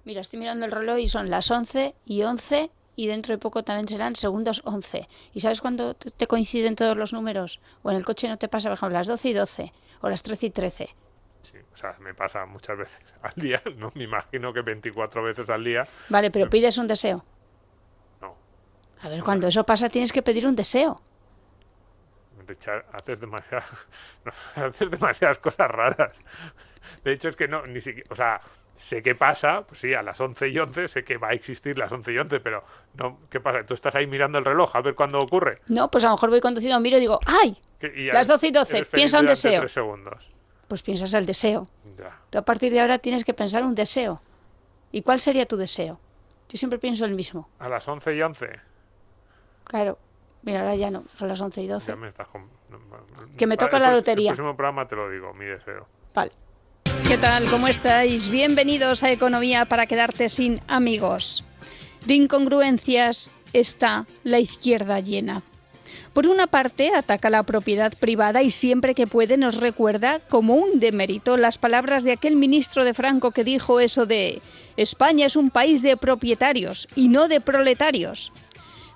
Mira, estoy mirando el reloj y son las 11:11 y dentro de poco también serán segundos 11. ¿Y sabes cuándo te coinciden todos los números? O en el coche no te pasa, por ejemplo, las 12:12 o las 13:13. Sí, o sea, me pasa muchas veces al día, no me imagino que 24 veces al día. Vale, pero pides un deseo. No, A ver, hombre, cuando eso pasa tienes que pedir un deseo. Richard, haces demasiadas cosas raras. De hecho, es que no, ni siquiera, o sea, sé qué pasa, pues sí, a las 11:11, sé que va a existir las 11:11, pero no, ¿qué pasa? Tú estás ahí mirando el reloj a ver cuándo ocurre. No, pues a lo mejor voy conduciendo, miro y digo, ¡ay! Y ya Las 12:12, eres feliz piensa un durante deseo. 3 segundos. Pues piensas el deseo. Ya. Tú a partir de ahora tienes que pensar un deseo. ¿Y cuál sería tu deseo? Yo siempre pienso el mismo. A las 11:11. Claro, mira, ahora ya no, son las 11:12. Ya me estás... Que me toca la El lotería. próximo programa te lo digo, mi deseo. Vale. ¿Qué tal? ¿Cómo estáis? Bienvenidos a Economía para quedarte sin amigos. De incongruencias está la izquierda llena. Por una parte, ataca la propiedad privada y siempre que puede nos recuerda como un demérito las palabras de aquel ministro de Franco que dijo eso de España es un país de propietarios y no de proletarios.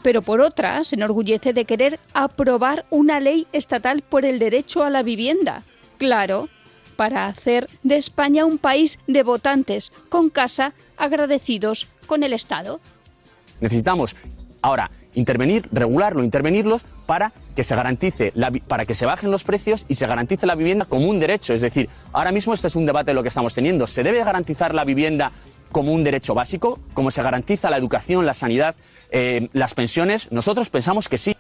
Pero por otra, se enorgullece de querer aprobar una ley estatal por el derecho a la vivienda. Claro, para hacer de España un país de votantes con casa agradecidos con el Estado. Necesitamos ahora intervenirlos para que se garantice, para que se bajen los precios y se garantice la vivienda como un derecho. Es decir, ahora mismo este es un debate de lo que estamos teniendo. ¿Se debe garantizar la vivienda como un derecho básico, como se garantiza la educación, la sanidad, las pensiones? Nosotros pensamos que sí.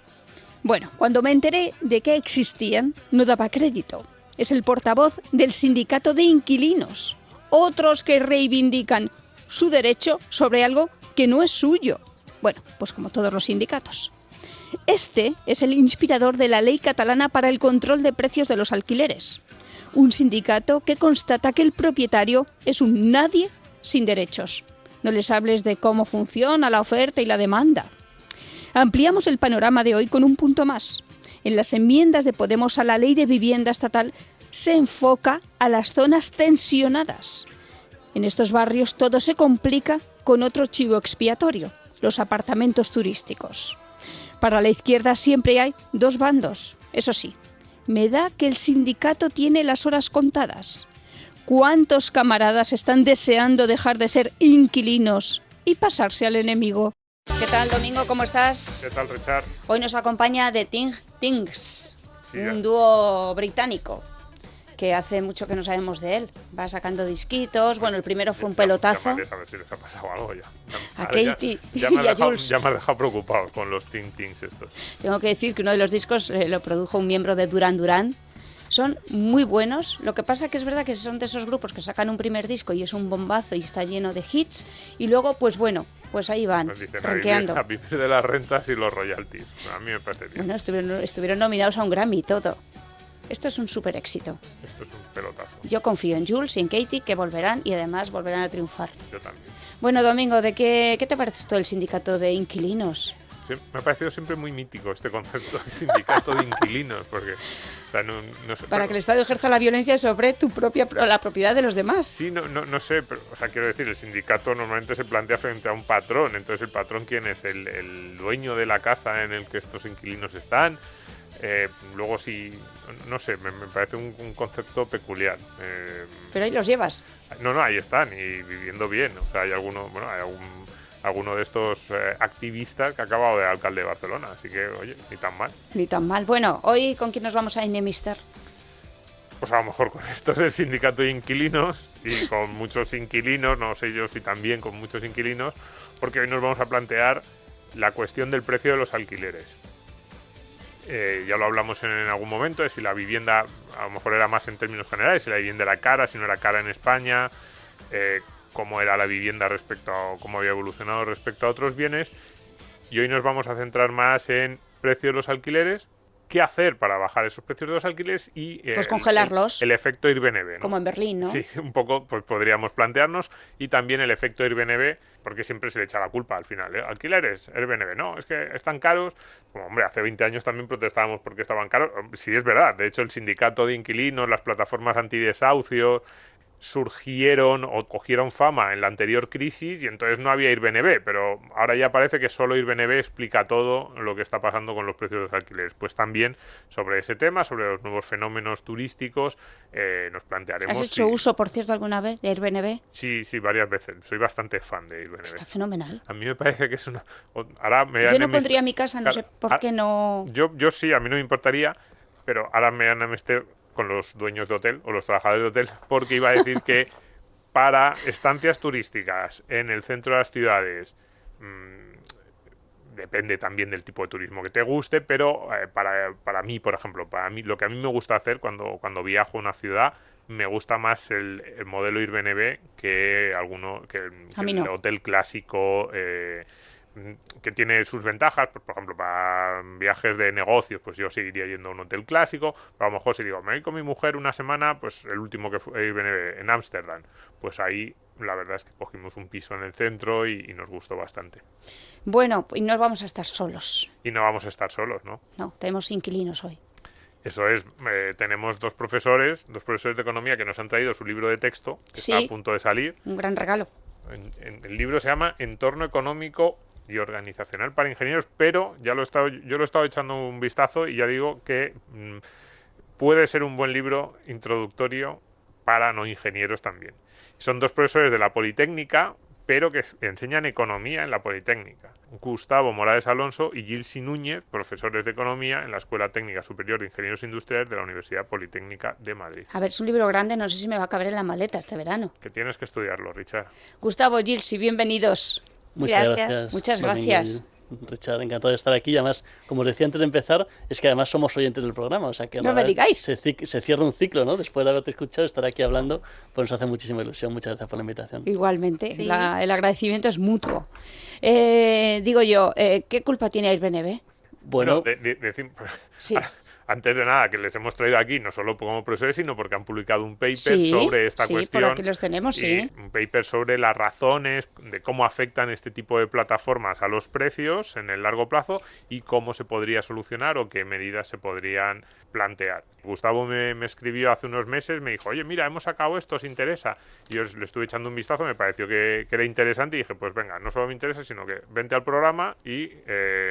Bueno, cuando me enteré de que existían, no daba crédito. Es el portavoz del sindicato de inquilinos. Otros que reivindican su derecho sobre algo que no es suyo. Bueno, pues como todos los sindicatos. Este es el inspirador de la ley catalana para el control de precios de los alquileres. Un sindicato que constata que el propietario es un nadie sin derechos. No les hables de cómo funciona la oferta y la demanda. Ampliamos el panorama de hoy con un punto más. En las enmiendas de Podemos a la Ley de Vivienda Estatal se enfoca a las zonas tensionadas. En estos barrios todo se complica con otro chivo expiatorio, los apartamentos turísticos. Para la izquierda siempre hay dos bandos. Eso sí, me da que el sindicato tiene las horas contadas. ¿Cuántos camaradas están deseando dejar de ser inquilinos y pasarse al enemigo? ¿Qué tal, Domingo? ¿Cómo estás? ¿Qué tal, Richard? Hoy nos acompaña The Things, Sí, un dúo británico que hace mucho que no sabemos de él. Va sacando disquitos. Bueno, el primero fue un pelotazo. Llamarles a ver si les ha pasado algo ya. A Ahora Katie ya y a Jules. Ya me has dejado preocupado con los Tings estos. Tengo que decir que uno de los discos lo produjo un miembro de Duran Duran. Son muy buenos. Lo que pasa que es verdad que son de esos grupos que sacan un primer disco y es un bombazo y está lleno de hits. Y luego, pues bueno, pues ahí van, Nos dicen rankeando. a vivir de las rentas y los royalties. A mí me parece bien. Bueno, estuvieron nominados a un Grammy y todo. Esto es un súper éxito. Esto es un pelotazo. Yo confío en Jules y en Katie, que volverán y además volverán a triunfar. Yo también. Bueno, Domingo, ¿qué te parece todo el sindicato de inquilinos? Sí, me ha parecido siempre muy mítico este concepto de sindicato de inquilinos, porque o sea, no sé, Para que el Estado ejerza la violencia sobre la propiedad de los demás. Sí, no sé, pero, o sea, quiero decir, el sindicato normalmente se plantea frente a un patrón, entonces el patrón, ¿quién es? El dueño de la casa en el que estos inquilinos están. Luego sí, no sé, me parece un concepto peculiar. Pero ahí los llevas. No, ahí están y viviendo bien. O sea, hay alguno de estos activistas que ha acabado de alcalde de Barcelona, así que, oye, ni tan mal. Ni tan mal. Bueno, hoy ¿con quién nos vamos a enemistar? Pues a lo mejor con estos del sindicato de inquilinos y con muchos inquilinos, no sé yo si también con muchos inquilinos, porque hoy nos vamos a plantear la cuestión del precio de los alquileres. Ya lo hablamos en algún momento, de si la vivienda a lo mejor era más en términos generales, si la vivienda era cara, si no era cara en España, cómo era la vivienda cómo había evolucionado respecto a otros bienes. Y hoy nos vamos a centrar más en precio de los alquileres, qué hacer para bajar esos precios de los alquileres y pues congelarlos. El efecto Airbnb, ¿no? Como en Berlín, ¿no? Sí, un poco pues podríamos plantearnos, y también el efecto Airbnb, porque siempre se le echa la culpa al final, ¿eh? Alquileres, Airbnb, no, es que están caros. Como, hombre, hace 20 años también protestábamos porque estaban caros. Sí, es verdad, de hecho el sindicato de inquilinos, las plataformas antidesahucios, surgieron o cogieron fama en la anterior crisis y entonces no había Airbnb, pero ahora ya parece que solo Airbnb explica todo lo que está pasando con los precios de los alquileres. Pues también sobre ese tema, sobre los nuevos fenómenos turísticos, nos plantearemos... ¿Has hecho uso, por cierto, alguna vez de Airbnb? Sí, varias veces. Soy bastante fan de Airbnb. Está fenomenal. A mí me parece que es una... Yo no pondría mi casa, no sé por qué no... Yo sí, a mí no me importaría, pero ahora me van a meter con los dueños de hotel o los trabajadores de hotel, porque iba a decir que para estancias turísticas en el centro de las ciudades, depende también del tipo de turismo que te guste, pero para mí, por ejemplo, lo que a mí me gusta hacer cuando viajo a una ciudad, me gusta más el modelo Airbnb que el hotel clásico, que tiene sus ventajas. Pues, por ejemplo, para viajes de negocios, pues yo seguiría yendo a un hotel clásico, pero a lo mejor si digo, me voy con mi mujer una semana, pues el último que fue Airbnb en Ámsterdam, pues ahí la verdad es que cogimos un piso en el centro y nos gustó bastante. Bueno, y no vamos a estar solos. Y no vamos a estar solos, ¿no? No, tenemos inquilinos hoy. Eso es, tenemos dos profesores de economía que nos han traído su libro de texto, que está a punto de salir. Un gran regalo. El libro se llama Entorno económico y organizacional para ingenieros, pero yo lo he estado echando un vistazo y ya digo que puede ser un buen libro introductorio para no ingenieros también. Son dos profesores de la Politécnica, pero que enseñan economía en la Politécnica. Gustavo Morales Alonso y Gilsi Núñez, profesores de economía en la Escuela Técnica Superior de Ingenieros Industriales de la Universidad Politécnica de Madrid. A ver, es un libro grande, no sé si me va a caber en la maleta este verano. Que tienes que estudiarlo, Richard. Gustavo, Gilsi, bienvenidos. Muchas gracias. Muchas gracias. Richard, encantado de estar aquí. Y además, como os decía antes de empezar, es que además somos oyentes del programa. O sea que no me digáis. Se cierra un ciclo, ¿no? Después de haberte escuchado, estar aquí hablando, pues nos hace muchísima ilusión. Muchas gracias por la invitación. Igualmente, sí. El agradecimiento es mutuo. Digo yo, ¿qué culpa tiene Airbnb? Bueno, sí. Antes de nada, que les hemos traído aquí, no solo como profesores, sino porque han publicado un paper sobre esta cuestión. Sí, por aquí los tenemos, sí. Un paper sobre las razones de cómo afectan este tipo de plataformas a los precios en el largo plazo y cómo se podría solucionar o qué medidas se podrían plantear. Gustavo me escribió hace unos meses, me dijo, oye, mira, hemos sacado esto, ¿os interesa? Y yo le estuve echando un vistazo, me pareció que era interesante y dije, pues venga, no solo me interesa, sino que vente al programa y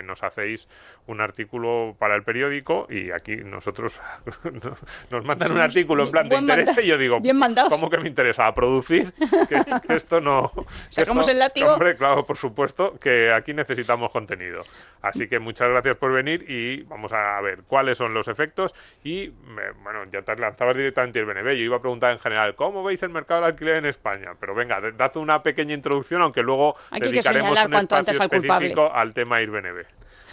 nos hacéis un artículo para el periódico y aquí nosotros nos mandan un artículo en plan, ¿te interesa? Y yo digo, ¿cómo que me interesa? ¿A producir? Que esto no... ¿Sacamos el látigo? Hombre, claro, por supuesto, que aquí necesitamos contenido. Así que muchas gracias por venir y vamos a ver cuáles son los efectos y, bueno, ya te lanzabas directamente el Airbnb. Yo iba a preguntar en general, ¿cómo veis el mercado del alquiler en España? Pero venga, dad una pequeña introducción, aunque luego dedicaremos un espacio específico al tema Airbnb.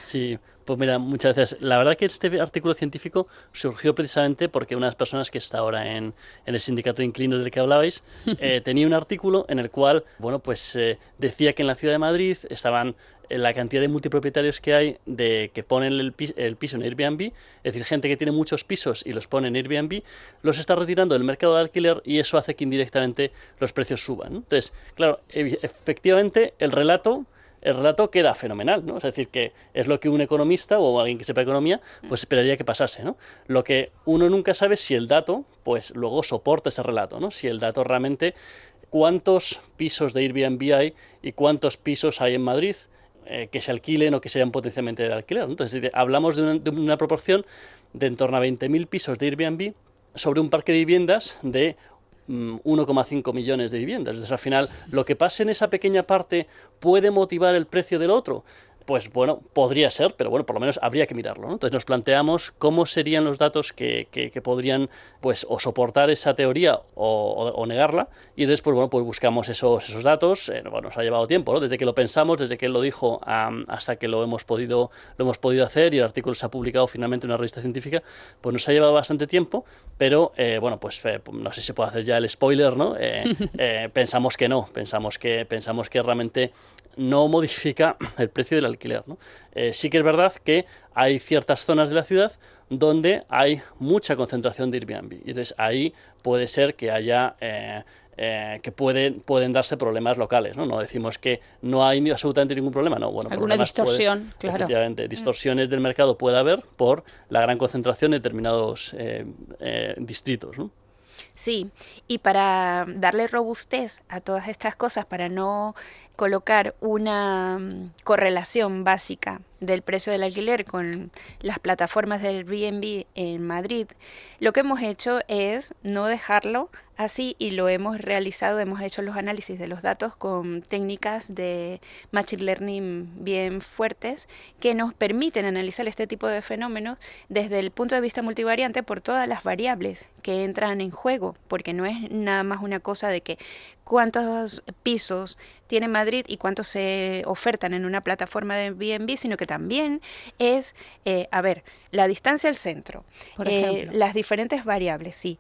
Sí, pues mira, muchas gracias. La verdad que este artículo científico surgió precisamente porque una de las personas que está ahora en el sindicato de inquilinos del que hablabais tenía un artículo en el cual, bueno, pues decía que en la ciudad de Madrid estaban la cantidad de multipropietarios que hay que ponen el piso en Airbnb, es decir, gente que tiene muchos pisos y los pone en Airbnb, los está retirando del mercado de alquiler y eso hace que indirectamente los precios suban, ¿no? Entonces, claro, efectivamente el relato queda fenomenal, ¿no? Es decir, que es lo que un economista o alguien que sepa economía pues esperaría que pasase, ¿no? Lo que uno nunca sabe es si el dato pues luego soporta ese relato, ¿no? Si el dato realmente, cuántos pisos de Airbnb hay y cuántos pisos hay en Madrid que se alquilen o que sean potencialmente de alquiler, ¿no? Entonces, hablamos de una proporción de en torno a 20.000 pisos de Airbnb sobre un parque de viviendas de 1,5 millones de viviendas. Entonces, al final, lo que pase en esa pequeña parte puede motivar el precio del otro. Pues bueno, podría ser, pero bueno, por lo menos habría que mirarlo, ¿no? Entonces nos planteamos cómo serían los datos que podrían pues o soportar esa teoría o negarla, y entonces pues bueno, pues buscamos esos datos. Bueno, nos ha llevado tiempo, ¿no? Desde que lo pensamos, desde que él lo dijo hasta que lo hemos podido hacer, y el artículo se ha publicado finalmente en una revista científica, pues nos ha llevado bastante tiempo, pero bueno, pues no sé si se puede hacer ya el spoiler, ¿no? Pensamos que no, pensamos que realmente no modifica el precio del alquiler, ¿no? Sí que es verdad que hay ciertas zonas de la ciudad donde hay mucha concentración de Airbnb, y entonces ahí puede ser que haya que pueden darse problemas locales, ¿no? No decimos que no hay absolutamente ningún problema, no. Bueno, alguna distorsión, claro. Efectivamente, distorsiones del mercado puede haber por la gran concentración de determinados distritos, ¿no? Sí, y para darle robustez a todas estas cosas, para no colocar una correlación básica del precio del alquiler con las plataformas del Airbnb en Madrid, lo que hemos hecho es no dejarlo así y lo hemos realizado, hemos hecho los análisis de los datos con técnicas de Machine Learning bien fuertes que nos permiten analizar este tipo de fenómenos desde el punto de vista multivariante por todas las variables que entran en juego, porque no es nada más una cosa de que cuántos pisos tiene Madrid y cuántos se ofertan en una plataforma de Airbnb, sino que también es, la distancia al centro, Por ejemplo. las diferentes variables, sí,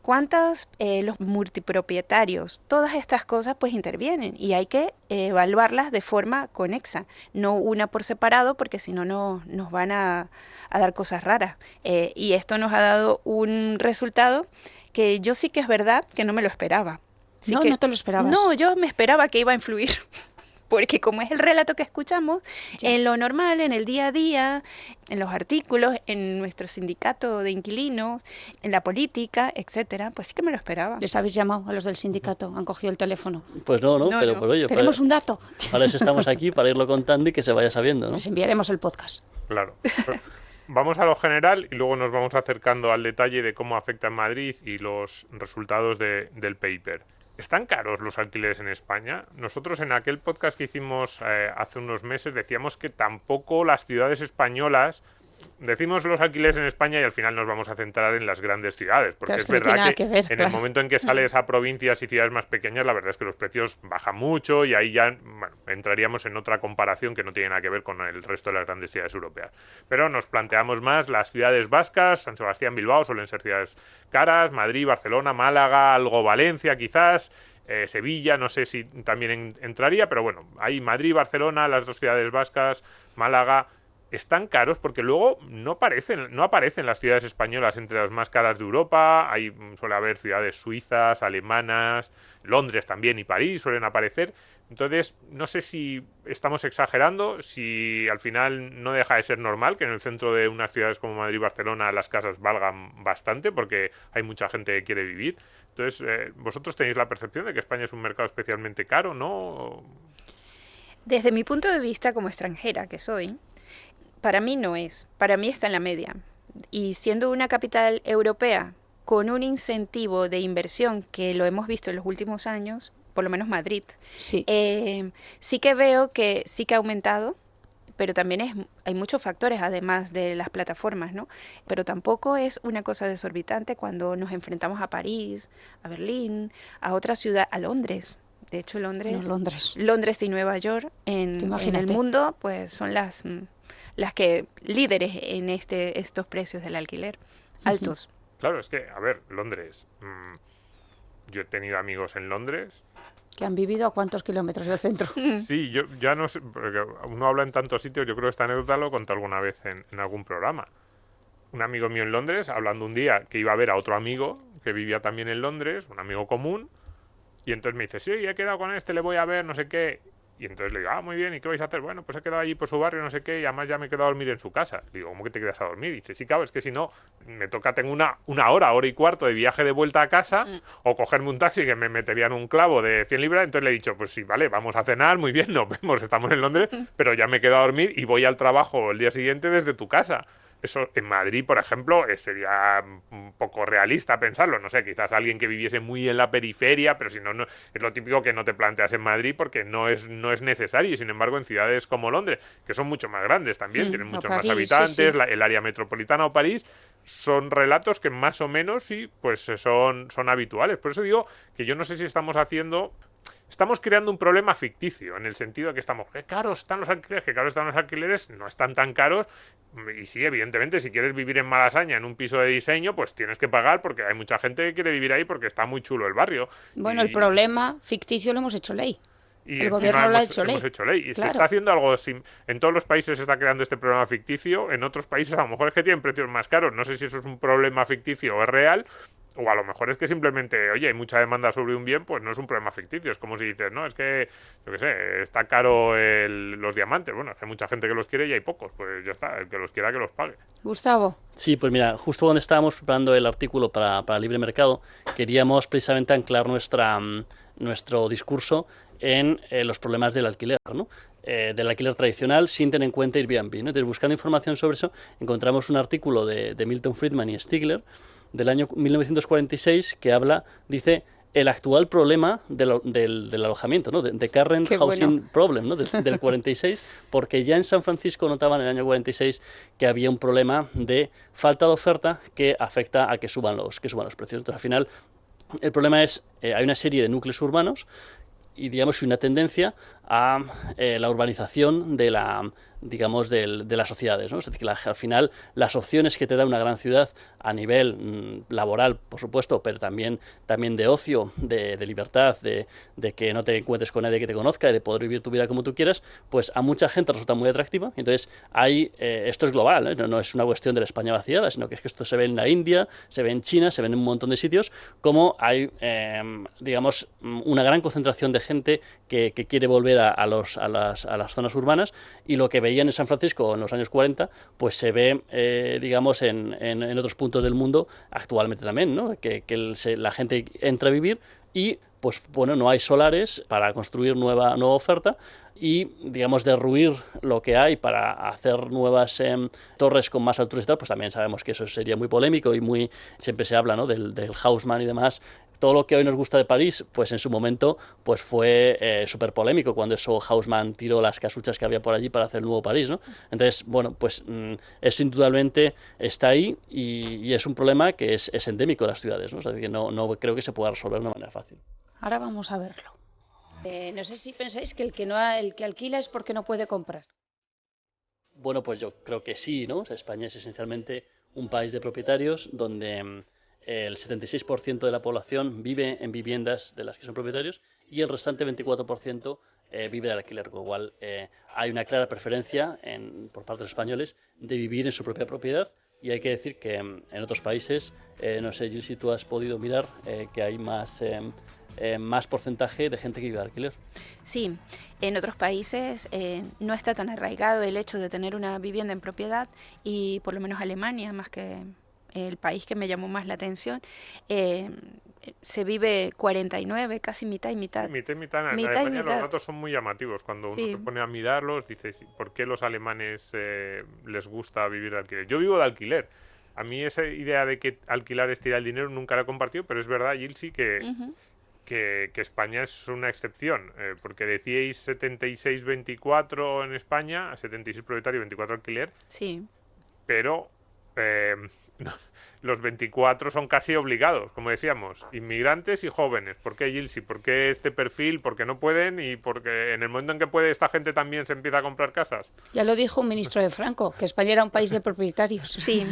cuántos los multipropietarios, todas estas cosas pues intervienen y hay que evaluarlas de forma conexa, no una por separado, porque si no nos van a dar cosas raras. Y esto nos ha dado un resultado que yo sí que es verdad que no me lo esperaba. Así No, que, no te lo esperabas. No, yo me esperaba que iba a influir. Porque como es el relato que escuchamos, Ya. en lo normal, en el día a día, en los artículos, en nuestro sindicato de inquilinos, en la política, etcétera, pues sí que me lo esperaba. Les habéis llamado a los del sindicato, han cogido el teléfono. Pues no, No, pero no. por ello. Tenemos un dato. Para eso estamos aquí, para irlo contando y que se vaya sabiendo, ¿no? Les enviaremos el podcast. Claro. Vamos a lo general y luego nos vamos acercando al detalle de cómo afecta en Madrid y los resultados del paper. ¿Están caros los alquileres en España? Nosotros en aquel podcast que hicimos hace unos meses decíamos que tampoco las ciudades españolas... Decimos los alquileres en España y al final nos vamos a centrar en las grandes ciudades, porque Claro, es es que no tiene verdad nada que que ver, en claro. el momento en que sales a provincias y ciudades más pequeñas, la verdad es que los precios bajan mucho y ahí ya entraríamos en otra comparación que no tiene nada que ver con el resto de las grandes ciudades europeas. Pero nos planteamos más las ciudades vascas, San Sebastián, Bilbao, suelen ser ciudades caras, Madrid, Barcelona, Málaga, algo Valencia quizás, Sevilla, no sé si también entraría, pero bueno, ahí Madrid, Barcelona, las dos ciudades vascas, Málaga... Están caros porque luego no aparecen las ciudades españolas entre las más caras de Europa. Suele haber ciudades suizas, alemanas, Londres también y París suelen aparecer. Entonces, no sé si estamos exagerando, si al final no deja de ser normal que en el centro de unas ciudades como Madrid y Barcelona las casas valgan bastante porque hay mucha gente que quiere vivir. Entonces, ¿vosotros tenéis la percepción de que España es un mercado especialmente caro, no? Desde mi punto de vista como extranjera que soy, para mí no es, para mí está en la media. Y siendo una capital europea con un incentivo de inversión que lo hemos visto en los últimos años, por lo menos Madrid, Sí. sí que veo que sí que ha aumentado, pero también hay muchos factores además de las plataformas, ¿no? Pero tampoco es una cosa desorbitante cuando nos enfrentamos a París, a Berlín, a otra ciudad, a Londres. De hecho, Londres, No, Londres. Londres y Nueva York en el Imagínate. mundo, pues son las que líderes en estos precios del alquiler altos. Claro, es que, a ver, Londres. Yo he tenido amigos en Londres. ¿Que han vivido a cuántos kilómetros del centro? Sí, yo ya no sé, porque uno habla en tantos sitios, yo creo que esta anécdota lo conté alguna vez en algún programa. Un amigo mío en Londres, hablando un día que iba a ver a otro amigo que vivía también en Londres, un amigo común, y entonces me dice, sí, he quedado con este, le voy a ver, no sé qué. Y entonces le digo, muy bien, ¿y qué vais a hacer? Bueno, pues he quedado allí por su barrio, no sé qué, y además ya me he quedado a dormir en su casa. Digo, ¿cómo que te quedas a dormir? Y dice, sí, claro, es que si no, tengo una hora y cuarto de viaje de vuelta a casa, o cogerme un taxi que me meterían un clavo de 100 libras. Entonces le he dicho, pues sí, vale, vamos a cenar, muy bien, nos vemos, estamos en Londres, pero ya me he quedado a dormir y voy al trabajo el día siguiente desde tu casa. Eso en Madrid, por ejemplo, sería un poco realista pensarlo. No sé, quizás alguien que viviese muy en la periferia, pero si no, es lo típico que no te planteas en Madrid porque no es necesario. Y sin embargo, en ciudades como Londres, que son mucho más grandes también, tienen muchos más París, habitantes, sí, sí. el área metropolitana o París, son relatos que más o menos sí, pues son habituales. Por eso digo que yo no sé si estamos creando un problema ficticio, en el sentido de que qué caros están los alquileres, qué caros están los alquileres, no están tan caros. Y sí, evidentemente, si quieres vivir en Malasaña, en un piso de diseño, pues tienes que pagar porque hay mucha gente que quiere vivir ahí porque está muy chulo el barrio. Bueno, el problema ficticio lo hemos hecho ley. Y El encima gobierno lo ha hecho ley. hemos hecho ley. Y Claro. se está haciendo algo en todos los países se está creando este problema ficticio, en otros países a lo mejor es que tienen precios más caros. No sé si eso es un problema ficticio o es real, o a lo mejor es que simplemente, oye, hay mucha demanda sobre un bien, pues no es un problema ficticio. Es como si dices, no, es que, yo qué sé, está caro los diamantes. Bueno, es que hay mucha gente que los quiere y hay pocos. Pues ya está, el que los quiera que los pague. Gustavo. Sí, pues mira, justo cuando estábamos preparando el artículo para Libre Mercado, queríamos precisamente anclar nuestro discurso en los problemas del alquiler, ¿no? Del alquiler tradicional sin tener en cuenta Airbnb, ¿no? Entonces, buscando información sobre eso, encontramos un artículo de Milton Friedman y Stigler del año 1946 que dice, el actual problema del alojamiento, ¿no? The current Qué housing bueno. problem, ¿no? Del 46, porque ya en San Francisco notaban en el año 46 que había un problema de falta de oferta que afecta a que suban los precios. Entonces, al final, el problema es, hay una serie de núcleos urbanos y, digamos, una tendencia a la urbanización de las sociedades, ¿no? Es decir, que al final las opciones que te da una gran ciudad a nivel laboral, por supuesto, pero también de ocio, de libertad, de que no te encuentres con nadie que te conozca y de poder vivir tu vida como tú quieras, pues a mucha gente resulta muy atractiva. Entonces, esto es global, ¿eh? No es una cuestión de la España vaciada, sino que es que esto se ve en la India, se ve en China, se ve en un montón de sitios, como hay, digamos, una gran concentración de gente que quiere volver a las zonas urbanas, y lo que veían en San Francisco en los años 40, pues se ve, digamos, en otros puntos del mundo actualmente también, ¿no? Que la gente entra a vivir y, pues bueno, no hay solares para construir nueva oferta y, digamos, derruir lo que hay para hacer nuevas torres con más altura y tal, pues también sabemos que eso sería muy polémico y siempre se habla, ¿no? del Haussmann y demás. Todo lo que hoy nos gusta de París, pues en su momento pues fue súper polémico cuando Haussmann tiró las casuchas que había por allí para hacer el nuevo París, ¿no? Entonces, bueno, pues eso indudablemente está ahí y es un problema que es endémico de las ciudades, ¿no? O sea, que no creo que se pueda resolver de una manera fácil. Ahora vamos a verlo. No sé si pensáis que el que alquila es porque no puede comprar. Bueno, pues yo creo que sí, ¿no? O sea, España es esencialmente un país de propietarios donde el 76% de la población vive en viviendas de las que son propietarios y el restante 24% vive de alquiler, con lo cual hay una clara preferencia por parte de los españoles de vivir en su propia propiedad. Y hay que decir que en otros países, no sé, Gil, si tú has podido mirar que hay más porcentaje de gente que vive de alquiler. Sí, en otros países no está tan arraigado el hecho de tener una vivienda en propiedad, y por lo menos Alemania, más que el país que me llamó más la atención, se vive 49, casi mitad y mitad. Sí, mitad y mitad. En Mitad y Alemania mitad. los datos son muy llamativos. Cuando uno Sí. se pone a mirarlos, dices, ¿por qué los alemanes les gusta vivir de alquiler? Yo vivo de alquiler. A mí esa idea de que alquilar es tirar el dinero nunca la he compartido, pero es verdad, Gilsi, Ujú. que España es una excepción, porque decíais 76-24 en España, 76 propietario, 24 alquiler, Sí. pero los 24 son casi obligados, como decíamos, inmigrantes y jóvenes. ¿Por qué, Gilsi? ¿Por qué este perfil? Porque no pueden y porque en el momento en que puede esta gente también se empieza a comprar casas. Ya lo dijo un ministro de Franco, que España era un país de propietarios. Sí,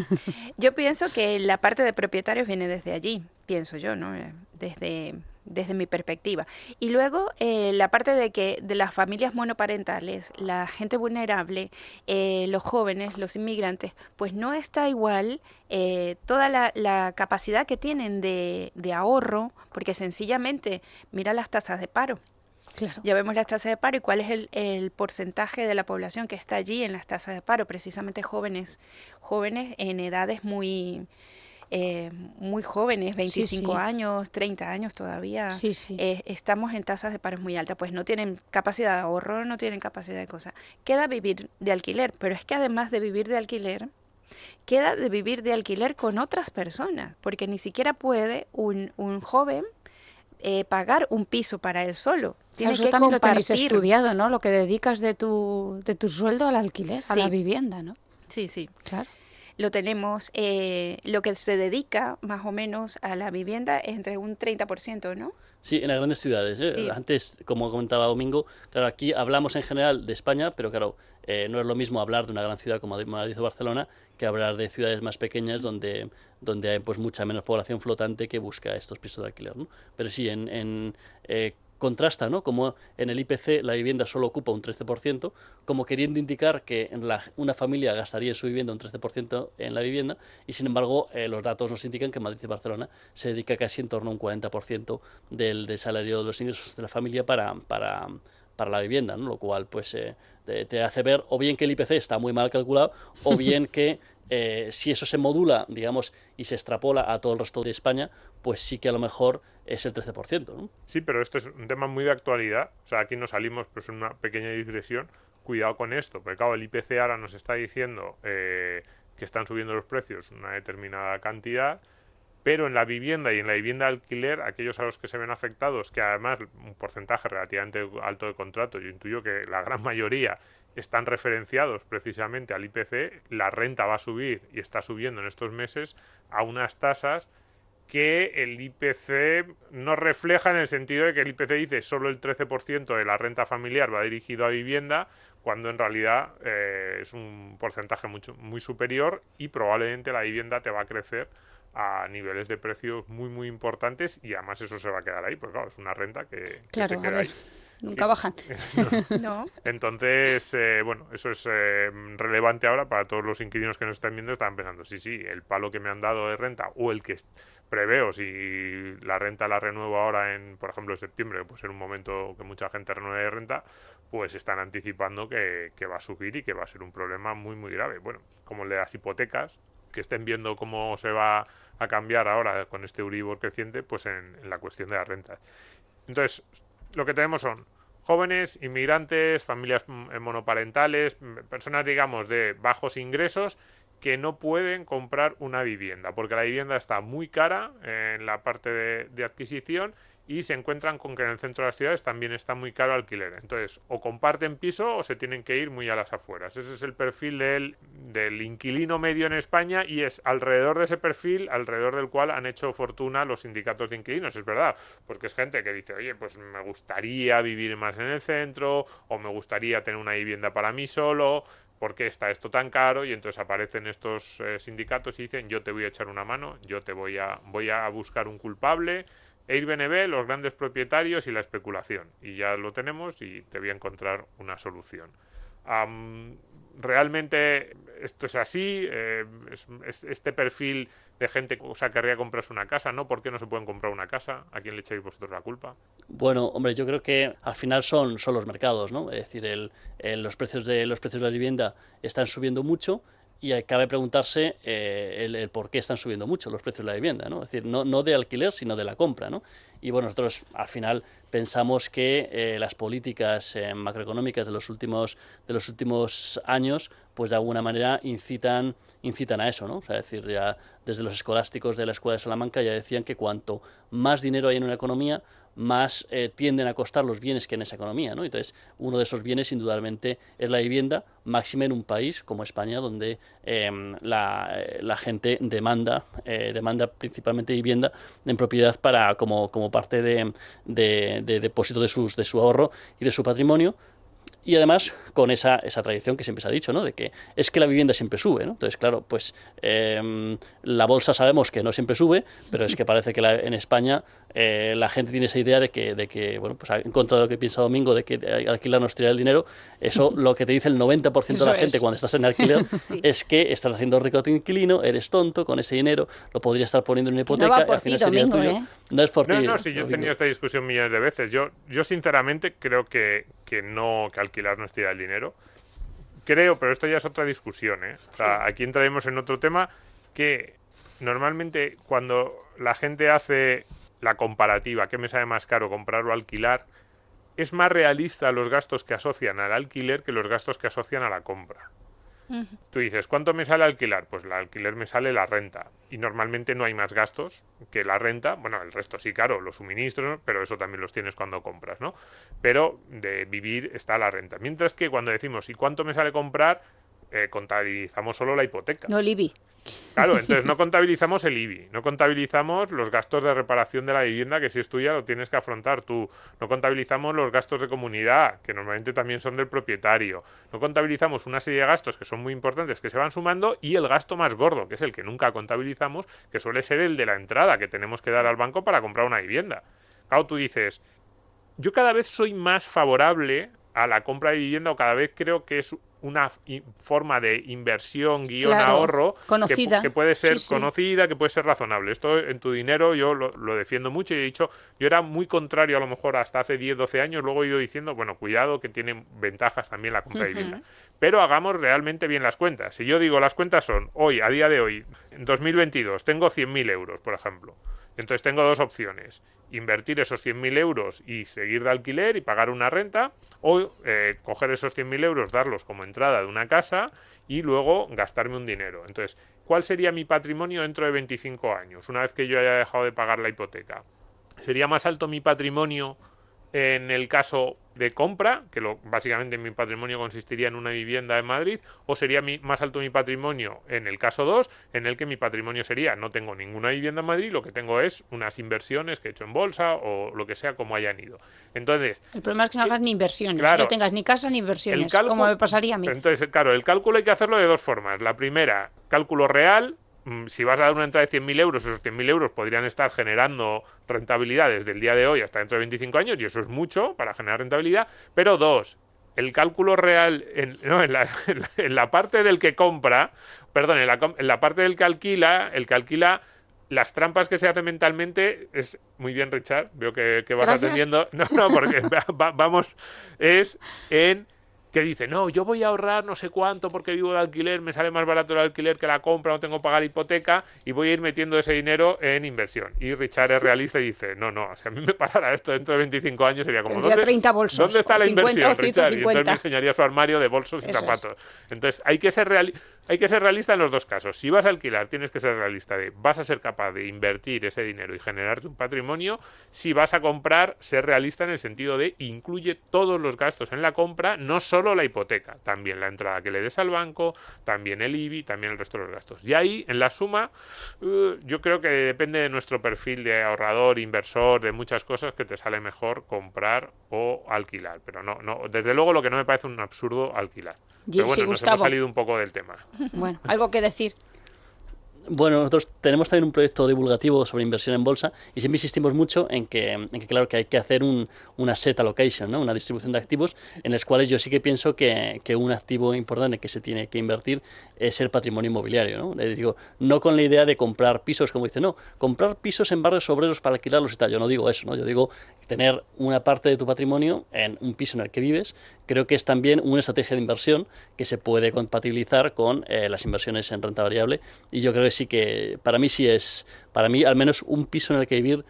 yo pienso que la parte de propietarios viene desde allí, pienso yo, ¿no? Desde mi perspectiva. Y luego la parte de las familias monoparentales, la gente vulnerable, los jóvenes, los inmigrantes, pues no está igual toda la capacidad que tienen de ahorro, porque sencillamente mira las tasas de paro. Claro. Ya vemos las tasas de paro y cuál es el porcentaje de la población que está allí en las tasas de paro, precisamente jóvenes en edades muy jóvenes, 25 sí. años, 30 años todavía. Sí, sí. Estamos en tasas de paro muy altas, pues no tienen capacidad de ahorro, no tienen capacidad de cosas. Queda vivir de alquiler, pero es que además de vivir de alquiler, queda de vivir de alquiler con otras personas, porque ni siquiera puede un joven pagar un piso para él solo. Tiene Eso que también lo tenéis compartir. estudiado, ¿no? Lo que dedicas de tu sueldo al alquiler, a Sí. la vivienda, ¿no? Sí, sí. Claro. Lo tenemos, lo que se dedica más o menos a la vivienda es entre un 30%, ¿no? Sí, en las grandes ciudades, ¿eh? Sí. Antes, como comentaba Domingo, claro, aquí hablamos en general de España, pero claro, no es lo mismo hablar de una gran ciudad como Madrid o Barcelona que hablar de ciudades más pequeñas donde hay pues mucha menos población flotante que busca estos pisos de alquiler, ¿no? Pero sí, contrasta, ¿no? Como en el IPC la vivienda solo ocupa un 13%, como queriendo indicar que una familia gastaría en su vivienda un 13% en la vivienda, y sin embargo los datos nos indican que Madrid y Barcelona se dedica casi en torno a un 40% del salario de los ingresos de la familia para la vivienda, ¿no? Lo cual pues te hace ver o bien que el IPC está muy mal calculado o bien que si eso se modula, digamos, y se extrapola a todo el resto de España, pues sí que a lo mejor es el 13%, ¿no? Sí, pero esto es un tema muy de actualidad. O sea, aquí nos salimos pues en una pequeña digresión. Cuidado con esto, porque claro, el IPC ahora nos está diciendo que están subiendo los precios una determinada cantidad, pero en la vivienda y en la vivienda de alquiler, aquellos a los que se ven afectados, que además un porcentaje relativamente alto de contratos, yo intuyo que la gran mayoría están referenciados precisamente al IPC, la renta va a subir y está subiendo en estos meses a unas tasas que el IPC no refleja, en el sentido de que el IPC dice solo el 13% de la renta familiar va dirigido a vivienda, cuando en realidad es un porcentaje muy superior, y probablemente la vivienda te va a crecer a niveles de precios muy importantes, y además eso se va a quedar ahí, porque claro, es una renta que Claro, se queda ahí. nunca bajan. No. Entonces, bueno, eso es relevante ahora para todos los inquilinos que nos están viendo. Están pensando, sí, el palo que me han dado de renta, o el que preveo, si la renta la renuevo ahora por ejemplo, en septiembre, que puede ser un momento que mucha gente renueve de renta, pues están anticipando que va a subir y que va a ser un problema muy grave. Bueno, como el de las hipotecas, que estén viendo cómo se va a cambiar ahora con este Euribor creciente, pues en la cuestión de las rentas. Entonces, lo que tenemos son jóvenes, inmigrantes, familias monoparentales, personas, digamos, de bajos ingresos, que no pueden comprar una vivienda, porque la vivienda está muy cara en la parte de adquisición, y se encuentran con que en el centro de las ciudades también está muy caro alquiler. Entonces, o comparten piso o se tienen que ir muy a las afueras. Ese es el perfil del inquilino medio en España, y es alrededor de ese perfil, alrededor del cual han hecho fortuna los sindicatos de inquilinos. Es verdad, porque es gente que dice, oye, pues me gustaría vivir más en el centro, o me gustaría tener una vivienda para mí solo, ¿por qué está esto tan caro? Y entonces aparecen estos sindicatos y dicen, yo te voy a echar una mano, yo te voy a buscar un culpable. Airbnb, los grandes propietarios y la especulación. Y ya lo tenemos, y te voy a encontrar una solución. Realmente esto es así, es este perfil de gente que querría comprarse una casa, ¿no? ¿Por qué no se pueden comprar una casa? ¿A quién le echáis vosotros la culpa? Bueno, hombre, yo creo que al final son los mercados, ¿no? Es decir, los precios de la vivienda están subiendo mucho, y cabe preguntarse el por qué están subiendo mucho los precios de la vivienda, ¿no? Es decir, no de alquiler, sino de la compra, ¿no? Y bueno, nosotros al final pensamos que las políticas macroeconómicas de los últimos años, pues de alguna manera incitan a eso, ¿no? O sea, es decir, ya desde los escolásticos de la Escuela de Salamanca ya decían que cuanto más dinero hay en una economía, más tienden a costar los bienes que en esa economía, ¿no? Entonces, uno de esos bienes indudablemente es la vivienda, máxime en un país como España, donde la gente demanda principalmente vivienda en propiedad como parte de depósito de su ahorro y de su patrimonio. Y además con esa tradición que siempre se ha dicho, ¿no? De que es que la vivienda siempre sube, ¿no? Entonces, claro, pues la bolsa sabemos que no siempre sube, pero es que parece que en España la gente tiene esa idea de que bueno, pues en contra de lo que piensa Domingo, de que alquilar nos tira el dinero. Eso lo que te dice el 90% de la gente cuando estás en alquiler Sí. es que estás haciendo rico a tu inquilino, eres tonto, con ese dinero lo podría estar poniendo en una hipoteca. No va y por al final ti, sería Domingo, tuyo. ¿eh? No es por ti. No, sí, yo he Domingo. tenido esta discusión millones de veces. Yo sinceramente creo que alquilar no es tirar el dinero. Creo, pero esto ya es otra discusión, ¿eh? O sea, aquí entraremos en otro tema, que normalmente cuando la gente hace la comparativa, ¿qué me sale más caro, comprar o alquilar?, es más realista los gastos que asocian al alquiler que los gastos que asocian a la compra. Tú dices, ¿cuánto me sale alquilar? Pues el alquiler me sale la renta. Y normalmente no hay más gastos que la renta. Bueno, el resto sí, claro, los suministros, pero eso también los tienes cuando compras, ¿no? Pero de vivir está la renta. Mientras que cuando decimos, ¿y cuánto me sale comprar?, contabilizamos solo la hipoteca. No, Libby. Claro, entonces no contabilizamos el IBI, no contabilizamos los gastos de reparación de la vivienda, que si es tuya lo tienes que afrontar tú, no contabilizamos los gastos de comunidad, que normalmente también son del propietario, no contabilizamos una serie de gastos que son muy importantes, que se van sumando, y el gasto más gordo, que es el que nunca contabilizamos, que suele ser el de la entrada que tenemos que dar al banco para comprar una vivienda. Claro, tú dices, yo cada vez soy más favorable a la compra de vivienda, o cada vez creo que es una forma de inversión Claro, ahorro conocida. que puede ser Sí, sí. conocida, que puede ser razonable. Esto en tu dinero yo lo defiendo mucho, y he dicho, yo era muy contrario a lo mejor hasta hace 10, 12 años, luego he ido diciendo, bueno, cuidado, que tiene ventajas también la compra de vivienda. Pero hagamos realmente bien las cuentas. Si yo digo, las cuentas son, hoy, a día de hoy, en 2022, tengo 100.000 euros, por ejemplo. Entonces tengo dos opciones: invertir esos 100.000 euros y seguir de alquiler y pagar una renta, o coger esos 100.000 euros, darlos como entrada de una casa y luego gastarme un dinero. Entonces, ¿cuál sería mi patrimonio dentro de 25 años, una vez que yo haya dejado de pagar la hipoteca? ¿Sería más alto mi patrimonio en el caso de compra, que básicamente mi patrimonio consistiría en una vivienda en Madrid, o sería más alto mi patrimonio en el caso 2, en el que mi patrimonio sería, no tengo ninguna vivienda en Madrid, lo que tengo es unas inversiones que he hecho en bolsa o lo que sea, como hayan ido? Entonces, El problema es que no hagas ni inversiones, claro, no tengas ni casa ni inversiones, cálculo- como me pasaría a mí. Entonces, claro, el cálculo hay que hacerlo de dos formas. La primera, cálculo real. Si vas a dar una entrada de 100.000 euros, esos 100.000 euros podrían estar generando rentabilidad desde el día de hoy hasta dentro de 25 años, y eso es mucho para generar rentabilidad. Pero dos, el cálculo real en la parte del que compra, perdón, en la parte del que alquila, las trampas que se hace mentalmente es muy bien, Richard, veo que vas Gracias. atendiendo. No, porque vamos, es en que dice, no, yo voy a ahorrar no sé cuánto porque vivo de alquiler, me sale más barato el alquiler que la compra, no tengo que pagar hipoteca, y voy a ir metiendo ese dinero en inversión. Y Richard es realista y dice, no, si a mí me pasara esto dentro de 25 años sería como, Tendría 30 bolsos, ¿dónde está o la 50 inversión, o Richard? Y entonces 150. me enseñaría su armario de bolsos y Eso es. zapatos. Entonces hay que ser realista en los dos casos. Si vas a alquilar, tienes que ser realista vas a ser capaz de invertir ese dinero y generarte un patrimonio. Si vas a comprar, ser realista en el sentido de incluye todos los gastos en la compra, no solo la hipoteca, también la entrada que le des al banco, también el IBI, también el resto de los gastos. Y ahí, en la suma, yo creo que depende de nuestro perfil de ahorrador, inversor, de muchas cosas, que te sale mejor comprar o alquilar. Pero no, desde luego lo que no me parece un absurdo alquilar. Pero bueno, Sí, nos Gustavo. hemos salido un poco del tema. Bueno, algo que decir. Bueno, nosotros tenemos también un proyecto divulgativo sobre inversión en bolsa, y siempre insistimos mucho en que claro, que hay que hacer una asset allocation, ¿no? Una distribución de activos, en los cuales yo sí que pienso que un activo importante que se tiene que invertir es el patrimonio inmobiliario, ¿no? Le digo, no con la idea de comprar pisos, como dice, no, comprar pisos en barrios obreros para alquilarlos y tal. Yo no digo eso, ¿no? Yo digo tener una parte de tu patrimonio en un piso en el que vives. Creo que es también una estrategia de inversión que se puede compatibilizar con las inversiones en renta variable, y yo creo que sí, que para mí al menos un piso en el que vivir,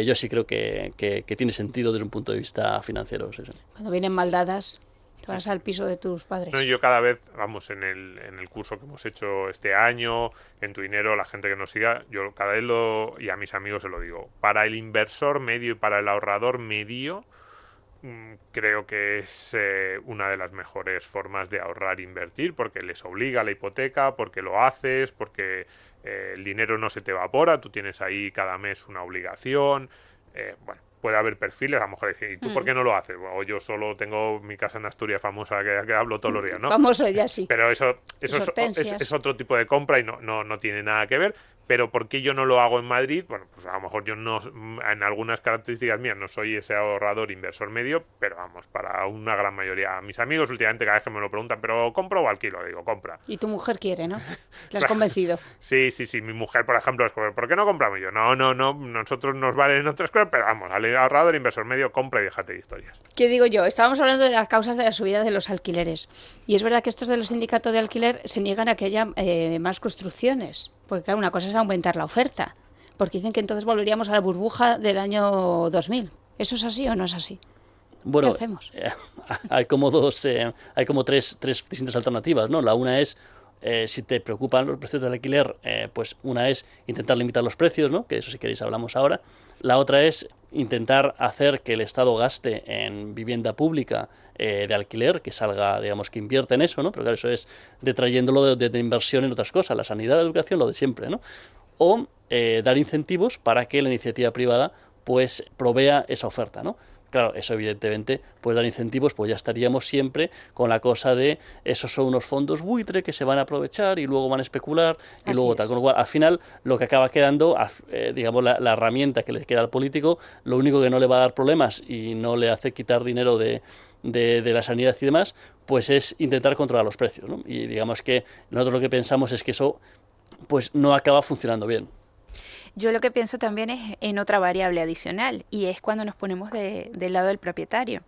yo sí creo que tiene sentido desde un punto de vista financiero. Sí. Cuando vienen mal dadas, te vas al piso de tus padres. No, yo cada vez, vamos, en el curso que hemos hecho este año, en Tu Dinero, la gente que nos siga, yo cada vez y a mis amigos se lo digo, para el inversor medio y para el ahorrador medio, creo que es una de las mejores formas de ahorrar e invertir, porque les obliga a la hipoteca, porque lo haces, porque el dinero no se te evapora, tú tienes ahí cada mes una obligación. Bueno, puede haber perfiles, a lo mejor ¿y tú por qué no lo haces? Bueno, yo solo tengo mi casa en Asturias famosa que hablo todos los días, ¿no? Famoso ya sí. Pero eso Hortensias. es otro tipo de compra y no tiene nada que ver. Pero ¿por qué yo no lo hago en Madrid? Bueno, pues a lo mejor yo no, en algunas características mías, no soy ese ahorrador inversor medio, pero vamos, para una gran mayoría. Mis amigos últimamente cada vez que me lo preguntan, ¿pero compro o alquilo? Digo, compra. Y tu mujer quiere, ¿no? La has convencido. Sí. Mi mujer, por ejemplo, es como, ¿por qué no compramos? Yo, no, nosotros nos valen otras cosas, pero vamos, al ahorrador inversor medio, compra y déjate de historias. ¿Qué digo yo? Estábamos hablando de las causas de la subida de los alquileres. Y es verdad que estos de los sindicatos de alquiler se niegan a que haya más construcciones. Porque claro, una cosa es aumentar la oferta. Porque dicen que entonces volveríamos a la burbuja del año 2000. ¿Eso es así o no es así? Bueno, ¿Qué hacemos? Hay como tres distintas alternativas, ¿no? La una es, si te preocupan los precios del alquiler, pues una es intentar limitar los precios, ¿no? Que de eso si queréis hablamos ahora. La otra es intentar hacer que el Estado gaste en vivienda pública de alquiler, que salga, digamos, que invierta en eso, ¿no? Pero claro, eso es detrayéndolo de inversión en otras cosas, la sanidad, la educación, lo de siempre, ¿no? O dar incentivos para que la iniciativa privada pues provea esa oferta, ¿no? Claro, eso evidentemente puede dar incentivos, pues ya estaríamos siempre con la cosa de esos son unos fondos buitre que se van a aprovechar y luego van a especular y Así luego es. tal. Con lo cual, al final, lo que acaba quedando, digamos, la herramienta que le queda al político, lo único que no le va a dar problemas y no le hace quitar dinero de la sanidad y demás, pues es intentar controlar los precios, ¿no? Y digamos que nosotros lo que pensamos es que eso pues no acaba funcionando bien. Yo lo que pienso también es en otra variable adicional y es cuando nos ponemos del lado del propietario.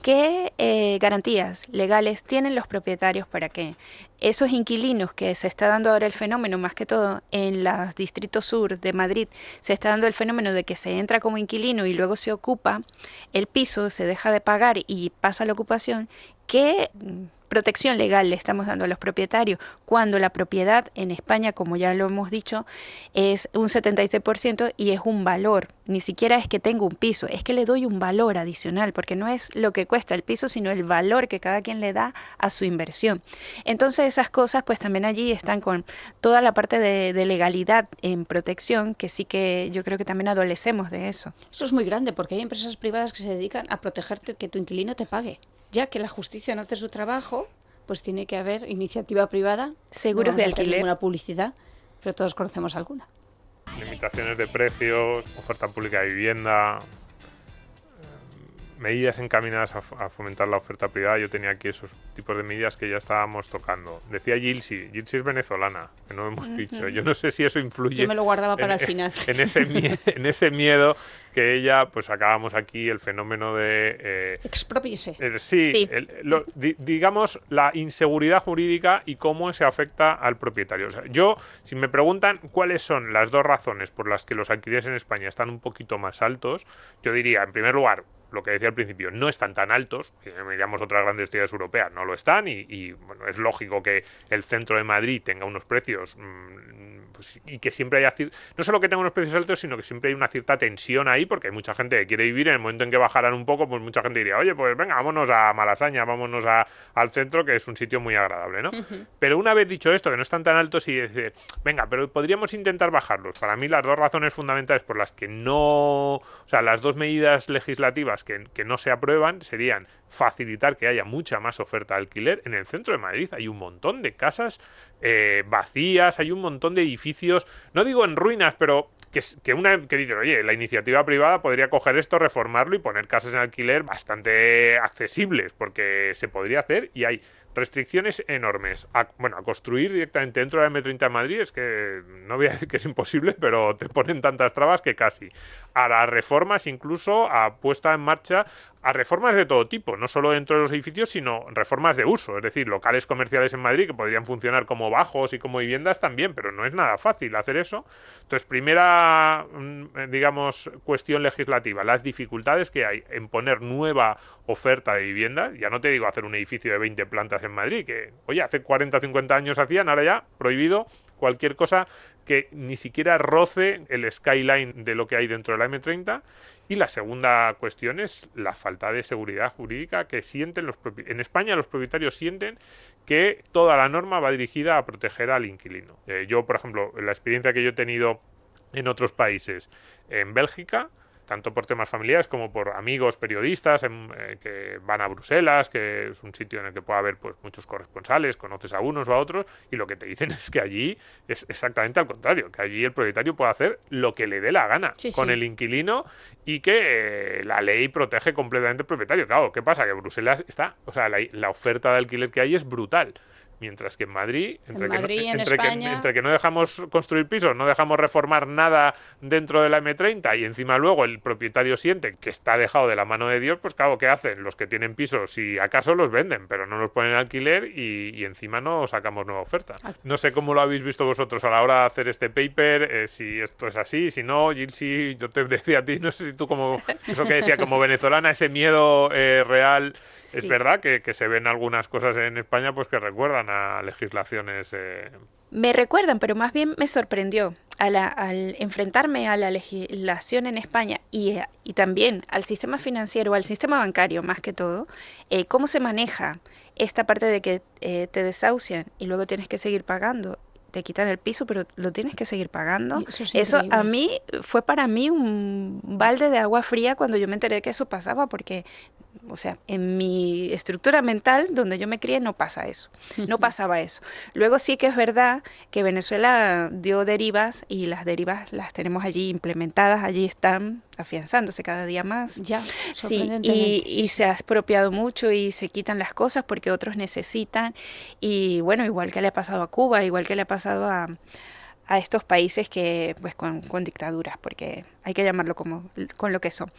¿Qué garantías legales tienen los propietarios para que esos inquilinos que se está dando ahora el fenómeno, más que todo en los distritos sur de Madrid, se está dando el fenómeno de que se entra como inquilino y luego se ocupa el piso, se deja de pagar y pasa la ocupación? ¿Qué protección legal le estamos dando a los propietarios cuando la propiedad en España, como ya lo hemos dicho, es un 76% y es un valor? Ni siquiera es que tengo un piso, es que le doy un valor adicional, porque no es lo que cuesta el piso, sino el valor que cada quien le da a su inversión. Entonces esas cosas pues también allí están con toda la parte de legalidad en protección, que sí que yo creo que también adolecemos de eso. Eso es muy grande porque hay empresas privadas que se dedican a protegerte que tu inquilino te pague. Ya que la justicia no hace su trabajo, pues tiene que haber iniciativa privada. Seguros no de vamos a hacer alquiler. ninguna publicidad, pero todos conocemos alguna. Limitaciones de precios, oferta pública de vivienda, medidas encaminadas a fomentar la oferta privada. Yo tenía aquí esos tipos de medidas que ya estábamos tocando. Decía Gilsi es venezolana, que no hemos dicho. Yo no sé si eso influye. Yo me lo guardaba para el final. En ese miedo que ella, pues sacábamos aquí el fenómeno de... Exprópiese. Sí. Digamos, la inseguridad jurídica y cómo se afecta al propietario. O sea, si me preguntan cuáles son las dos razones por las que los alquileres en España están un poquito más altos, yo diría, en primer lugar, lo que decía al principio, no están tan altos. Si miramos otras grandes ciudades europeas, no lo están y bueno, es lógico que el centro de Madrid tenga unos precios pues, y que siempre haya... No solo que tenga unos precios altos, sino que siempre hay una cierta tensión ahí, porque hay mucha gente que quiere vivir. En el momento en que bajaran un poco, pues mucha gente diría, oye, pues venga, vámonos a Malasaña, vámonos al centro, que es un sitio muy agradable, ¿no? Pero una vez dicho esto, que no están tan altos, y decir, venga, pero podríamos intentar bajarlos. Para mí las dos razones fundamentales por las que no... O sea, las dos medidas legislativas que no se aprueban serían facilitar que haya mucha más oferta de alquiler. En el centro de Madrid hay un montón de casas vacías, hay un montón de edificios, no digo en ruinas, pero que dicen, oye, la iniciativa privada podría coger esto, reformarlo y poner casas en alquiler bastante accesibles, porque se podría hacer y hay restricciones enormes. A construir directamente dentro de la M30 de Madrid es que, no voy a decir que es imposible, pero te ponen tantas trabas que casi. A las reformas, incluso a puesta en marcha, a reformas de todo tipo, no solo dentro de los edificios, sino reformas de uso, es decir, locales comerciales en Madrid que podrían funcionar como bajos y como viviendas también, pero no es nada fácil hacer eso. Entonces, primera, digamos, cuestión legislativa, las dificultades que hay en poner nueva oferta de vivienda. Ya no te digo hacer un edificio de 20 plantas en Madrid, que, oye, hace 40 o 50 años hacían, ahora ya prohibido cualquier cosa que ni siquiera roce el skyline de lo que hay dentro de la M30. Y la segunda cuestión es la falta de seguridad jurídica que sienten en España los propietarios sienten que toda la norma va dirigida a proteger al inquilino. Yo, por ejemplo, la experiencia que yo he tenido en otros países, en Bélgica, tanto por temas familiares como por amigos periodistas que van a Bruselas, que es un sitio en el que puede haber pues muchos corresponsales, conoces a unos o a otros, y lo que te dicen es que allí es exactamente al contrario, que allí el propietario puede hacer lo que le dé la gana con el inquilino y que la ley protege completamente al propietario. Claro, ¿qué pasa? Que Bruselas la oferta de alquiler que hay es brutal. Mientras que en Madrid, entre que no dejamos construir pisos, no dejamos reformar nada dentro de la M30 y encima luego el propietario siente que está dejado de la mano de Dios, pues claro, ¿qué hacen? Los que tienen pisos, si acaso los venden, pero no los ponen en alquiler y encima no sacamos nueva oferta. No sé cómo lo habéis visto vosotros a la hora de hacer este paper, si esto es así, si no, Gilsi, yo te decía a ti, no sé si tú como, eso que decía, como venezolana, ese miedo real... Sí. Es verdad que se ven algunas cosas en España pues que recuerdan a legislaciones... Me recuerdan, pero más bien me sorprendió al enfrentarme a la legislación en España y también al sistema financiero, al sistema bancario más que todo, cómo se maneja esta parte de que te desahucian y luego tienes que seguir pagando. te quitan el piso, pero lo tienes que seguir pagando. Y eso es Eso increíble. a mí fue para mí un balde de agua fría cuando yo me enteré de que eso pasaba, porque, o sea, en mi estructura mental, donde yo me crié, no pasa eso, no pasaba eso. Luego sí que es verdad que Venezuela dio derivas y las derivas las tenemos allí implementadas, allí están afianzándose cada día más. Ya, Sí, sorprendentemente. y se ha expropiado mucho y se quitan las cosas porque otros necesitan. Y bueno, igual que le ha pasado a Cuba, igual que le ha pasado a estos países que pues con dictaduras, porque hay que llamarlo como con lo que son.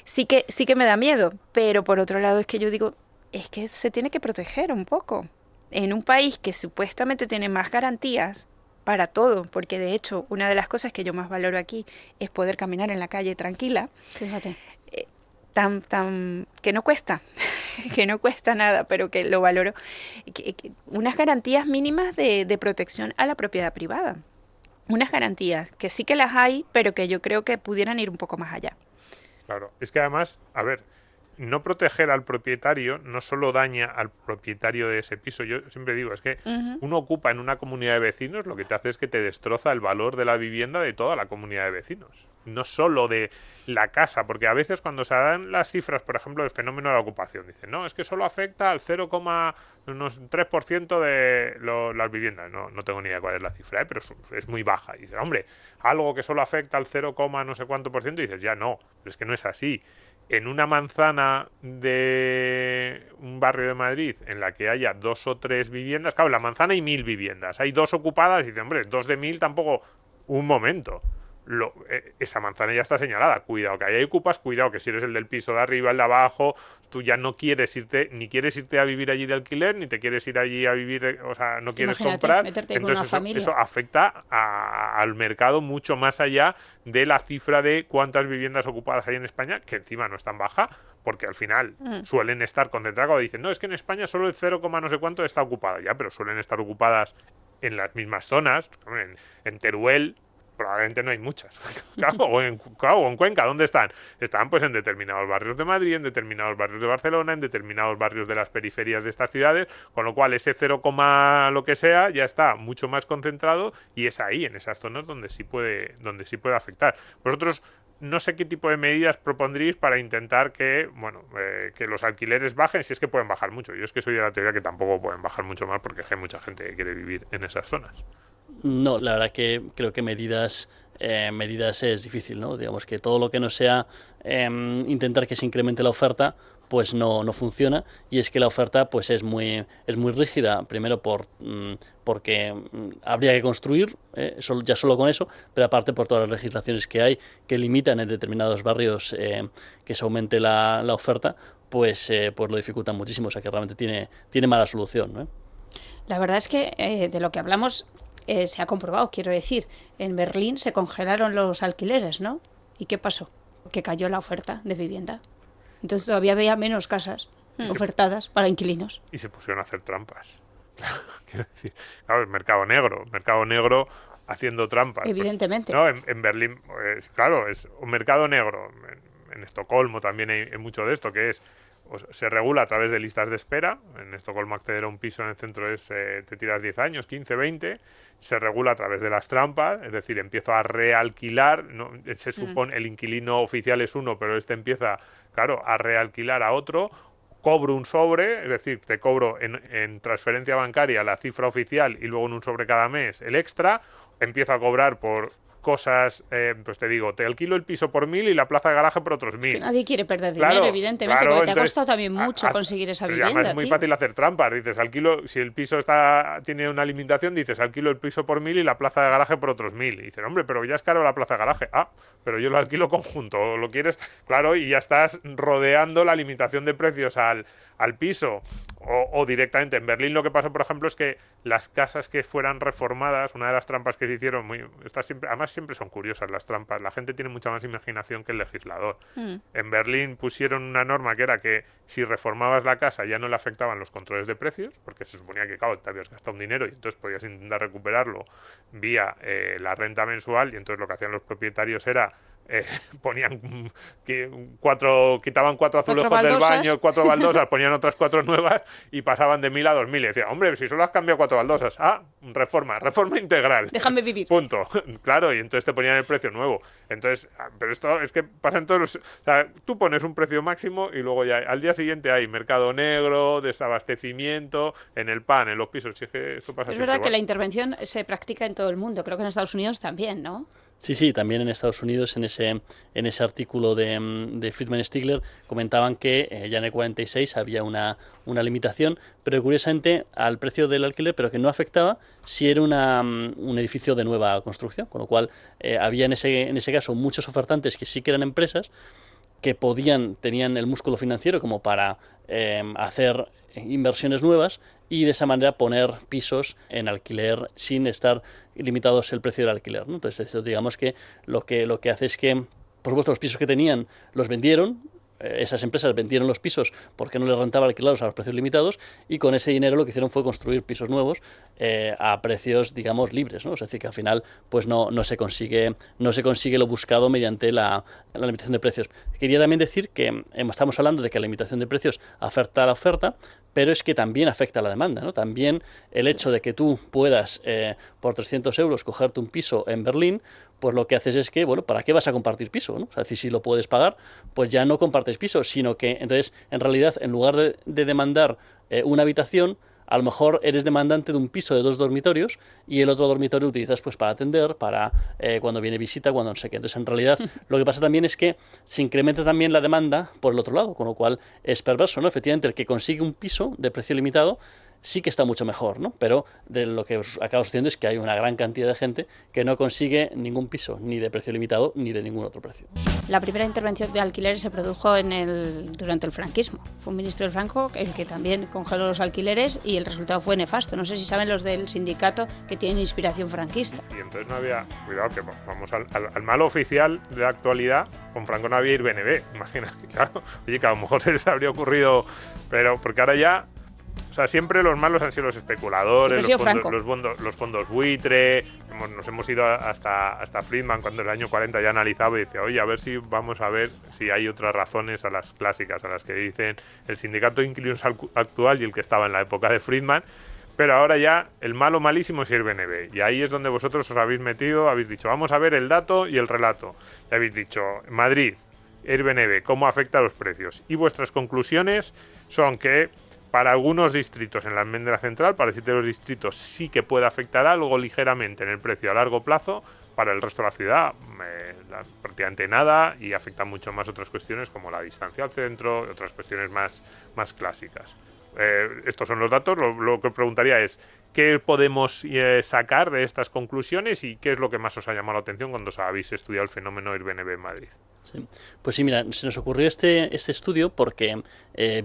Sí que me da miedo, pero por otro lado es que yo digo, es que se tiene que proteger un poco. En un país que supuestamente tiene más garantías para todo, porque de hecho una de las cosas que yo más valoro aquí es poder caminar en la calle tranquila, Fíjate. que no cuesta, que no cuesta nada, pero que lo valoro, unas garantías mínimas de protección a la propiedad privada. Unas garantías que sí que las hay, pero que yo creo que pudieran ir un poco más allá. Claro, es que además, a ver, no proteger al propietario no solo daña al propietario de ese piso. Yo siempre digo, es que uno ocupa en una comunidad de vecinos, lo que te hace es que te destroza el valor de la vivienda de toda la comunidad de vecinos. No solo de la casa, porque a veces cuando se dan las cifras, por ejemplo, del fenómeno de la ocupación, dicen, no, es que solo afecta al 0,3% de las viviendas. No tengo ni idea cuál es la cifra, pero es muy baja. Y dices, hombre, algo que solo afecta al 0, no sé cuánto por ciento, y dices, ya no, pero es que no es así. En una manzana de un barrio de Madrid en la que haya 2 o 3 viviendas, claro, en la manzana hay 1000 viviendas, hay 2 ocupadas y dicen, hombre, 2 de 1000 tampoco, un momento. Esa manzana ya está señalada, cuidado que ahí ocupas, cuidado que si eres el del piso de arriba, el de abajo, tú ya no quieres irte, ni quieres irte a vivir allí de alquiler, ni te quieres ir allí a vivir, o sea, no quieres Imagínate, comprar, meterte con entonces una familia. eso afecta al mercado mucho más allá de la cifra de cuántas viviendas ocupadas hay en España, que encima no es tan baja, porque al final suelen estar concentradas, cuando dicen, no, es que en España solo el 0, no sé cuánto está ocupada, ya, pero suelen estar ocupadas en las mismas zonas, en Teruel, probablemente no hay muchas. Claro, o en Cuenca, ¿dónde están? Están pues en determinados barrios de Madrid, en determinados barrios de Barcelona, en determinados barrios de las periferias de estas ciudades, con lo cual ese 0, lo que sea ya está mucho más concentrado y es ahí, en esas zonas donde sí puede afectar. Vosotros no sé qué tipo de medidas propondréis para intentar que, que los alquileres bajen, si es que pueden bajar mucho. Yo es que soy de la teoría que tampoco pueden bajar mucho más porque hay mucha gente que quiere vivir en esas zonas. No, la verdad que creo que medidas es difícil, ¿no? Digamos que todo lo que no sea intentar que se incremente la oferta, pues no funciona, y es que la oferta pues es muy rígida, primero porque habría que construir, ya solo con eso, pero aparte por todas las legislaciones que hay que limitan en determinados barrios que se aumente la oferta, pues lo dificultan muchísimo, o sea que realmente tiene mala solución, ¿no? La verdad es que de lo que hablamos se ha comprobado, quiero decir. En Berlín se congelaron los alquileres, ¿no? ¿Y qué pasó? Que cayó la oferta de vivienda. Entonces todavía había menos casas ofertadas para inquilinos. Y se pusieron a hacer trampas. Claro, quiero decir, claro, el mercado negro haciendo trampas. Evidentemente. Pues, no, en Berlín, pues, claro, es un mercado negro. En Estocolmo también hay mucho de esto, que es se regula a través de listas de espera. En Estocolmo acceder a un piso en el centro es te tiras 10 años, 15, 20. Se regula a través de las trampas, es decir, empiezo a realquilar. ¿No? Se supone el inquilino oficial es uno, pero este empieza, claro, a realquilar a otro. Cobro un sobre, es decir, te cobro en transferencia bancaria la cifra oficial y luego en un sobre cada mes el extra. Empiezo a cobrar por cosas, pues te digo, te alquilo el piso por 1000 y la plaza de garaje por otros 1000. Es que nadie quiere perder dinero, evidentemente, porque te ha costado también mucho conseguir esa vivienda. Además es muy fácil hacer trampas. Dices, alquilo, si el piso tiene una limitación, dices, alquilo el piso por 1000 y la plaza de garaje por otros 1000. Y dices, hombre, pero ya es caro la plaza de garaje. Ah, pero yo lo alquilo conjunto. ¿Lo quieres? Claro, y ya estás rodeando la limitación de precios al piso. O directamente en Berlín lo que pasó, por ejemplo, es que las casas que fueran reformadas, una de las trampas que se hicieron, además siempre son curiosas las trampas, la gente tiene mucha más imaginación que el legislador. En Berlín pusieron una norma que era que si reformabas la casa ya no le afectaban los controles de precios, porque se suponía que, claro, te habías gastado un dinero y entonces podías intentar recuperarlo vía la renta mensual, y entonces lo que hacían los propietarios era ponían quitaban 4 azulejos del baldosas. baño, 4 baldosas, ponían otras 4 nuevas y pasaban de 1000 a 2000. Y decía, hombre, si solo has cambiado 4 baldosas. Reforma integral. Déjame vivir. Punto. Claro, y entonces te ponían el precio nuevo. Entonces, pero esto es que pasa en todos los... O sea, tú pones un precio máximo y luego ya al día siguiente hay mercado negro, desabastecimiento, en el pan, en los pisos. Si es que esto pasa Es siempre verdad que igual. la intervención se practica en todo el mundo. Creo que en Estados Unidos también, ¿no? Sí, también en Estados Unidos, en ese artículo de Friedman Stigler, comentaban que ya en el 46 había una limitación, pero curiosamente al precio del alquiler, pero que no afectaba si era un edificio de nueva construcción, con lo cual había en ese caso muchos ofertantes que sí que eran empresas, que tenían el músculo financiero como para hacer inversiones nuevas y de esa manera poner pisos en alquiler sin estar limitados el precio del alquiler, ¿no? Entonces, eso, digamos que lo que hace es que, por supuesto, los pisos que tenían los vendieron, esas empresas vendieron los pisos porque no les rentaba alquilarlos a los precios limitados, y con ese dinero lo que hicieron fue construir pisos nuevos a precios, digamos, libres, ¿no? Es decir, que al final pues no se consigue lo buscado mediante la limitación de precios. Quería también decir que estamos hablando de que la limitación de precios afecta a la oferta, pero es que también afecta a la demanda, ¿no? También el hecho de que tú puedas por 300 euros cogerte un piso en Berlín, pues lo que haces es que, bueno, ¿para qué vas a compartir piso, ¿no? O sea, es decir, si lo puedes pagar, pues ya no compartes piso, sino que entonces, en realidad, en lugar de demandar una habitación, a lo mejor eres demandante de un piso de 2 dormitorios y el otro dormitorio utilizas pues para atender, para cuando viene visita, cuando no sé qué. Entonces, en realidad, lo que pasa también es que se incrementa también la demanda por el otro lado, con lo cual es perverso, ¿no? Efectivamente, el que consigue un piso de precio limitado sí que está mucho mejor, ¿no? Pero de lo que os acabo diciendo es que hay una gran cantidad de gente que no consigue ningún piso, ni de precio limitado, ni de ningún otro precio. La primera intervención de alquileres se produjo durante el franquismo. Fue un ministro de Franco el que también congeló los alquileres y el resultado fue nefasto. No sé si saben los del sindicato que tienen inspiración franquista. Y entonces no había... Cuidado, que vamos al malo oficial de la actualidad. Con Franco no había Airbnb, imagínate, claro. Oye, que a lo mejor se les habría ocurrido... Pero porque ahora ya... O sea, siempre los malos han sido los especuladores, los fondos buitre. Nos hemos ido hasta Friedman cuando en el año 40 ya analizaba y decía, oye, vamos a ver si hay otras razones a las clásicas, a las que dicen el sindicato de inquilinos actual y el que estaba en la época de Friedman. Pero ahora ya el malo malísimo es Airbnb. Y ahí es donde vosotros os habéis metido, habéis dicho, vamos a ver el dato y el relato. Y habéis dicho, Madrid, Airbnb, ¿cómo afecta a los precios? Y vuestras conclusiones son que para algunos distritos en la almendra central, para 7 de los distritos, sí que puede afectar algo ligeramente en el precio a largo plazo. Para el resto de la ciudad, prácticamente nada, y afecta mucho más otras cuestiones como la distancia al centro, otras cuestiones más clásicas. Estos son los datos. Lo que preguntaría es, ¿qué podemos sacar de estas conclusiones y qué es lo que más os ha llamado la atención cuando habéis estudiado el fenómeno Airbnb en Madrid? Sí. Pues sí, mira, se nos ocurrió este estudio porque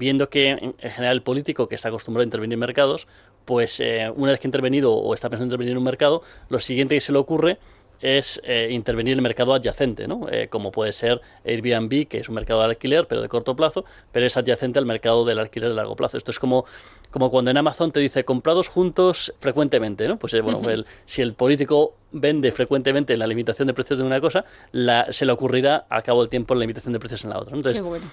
viendo que en general el político que está acostumbrado a intervenir en mercados, pues una vez que ha intervenido o está pensando en intervenir en un mercado, lo siguiente que se le ocurre es intervenir en el mercado adyacente, ¿no? Como puede ser Airbnb, que es un mercado de alquiler, pero de corto plazo, pero es adyacente al mercado del alquiler de largo plazo. Esto es como cuando en Amazon te dice comprados juntos frecuentemente, ¿no? Pues bueno, si el político vende frecuentemente la limitación de precios de una cosa, se le ocurrirá al cabo del tiempo la limitación de precios en la otra, ¿no? Entonces, Qué bueno.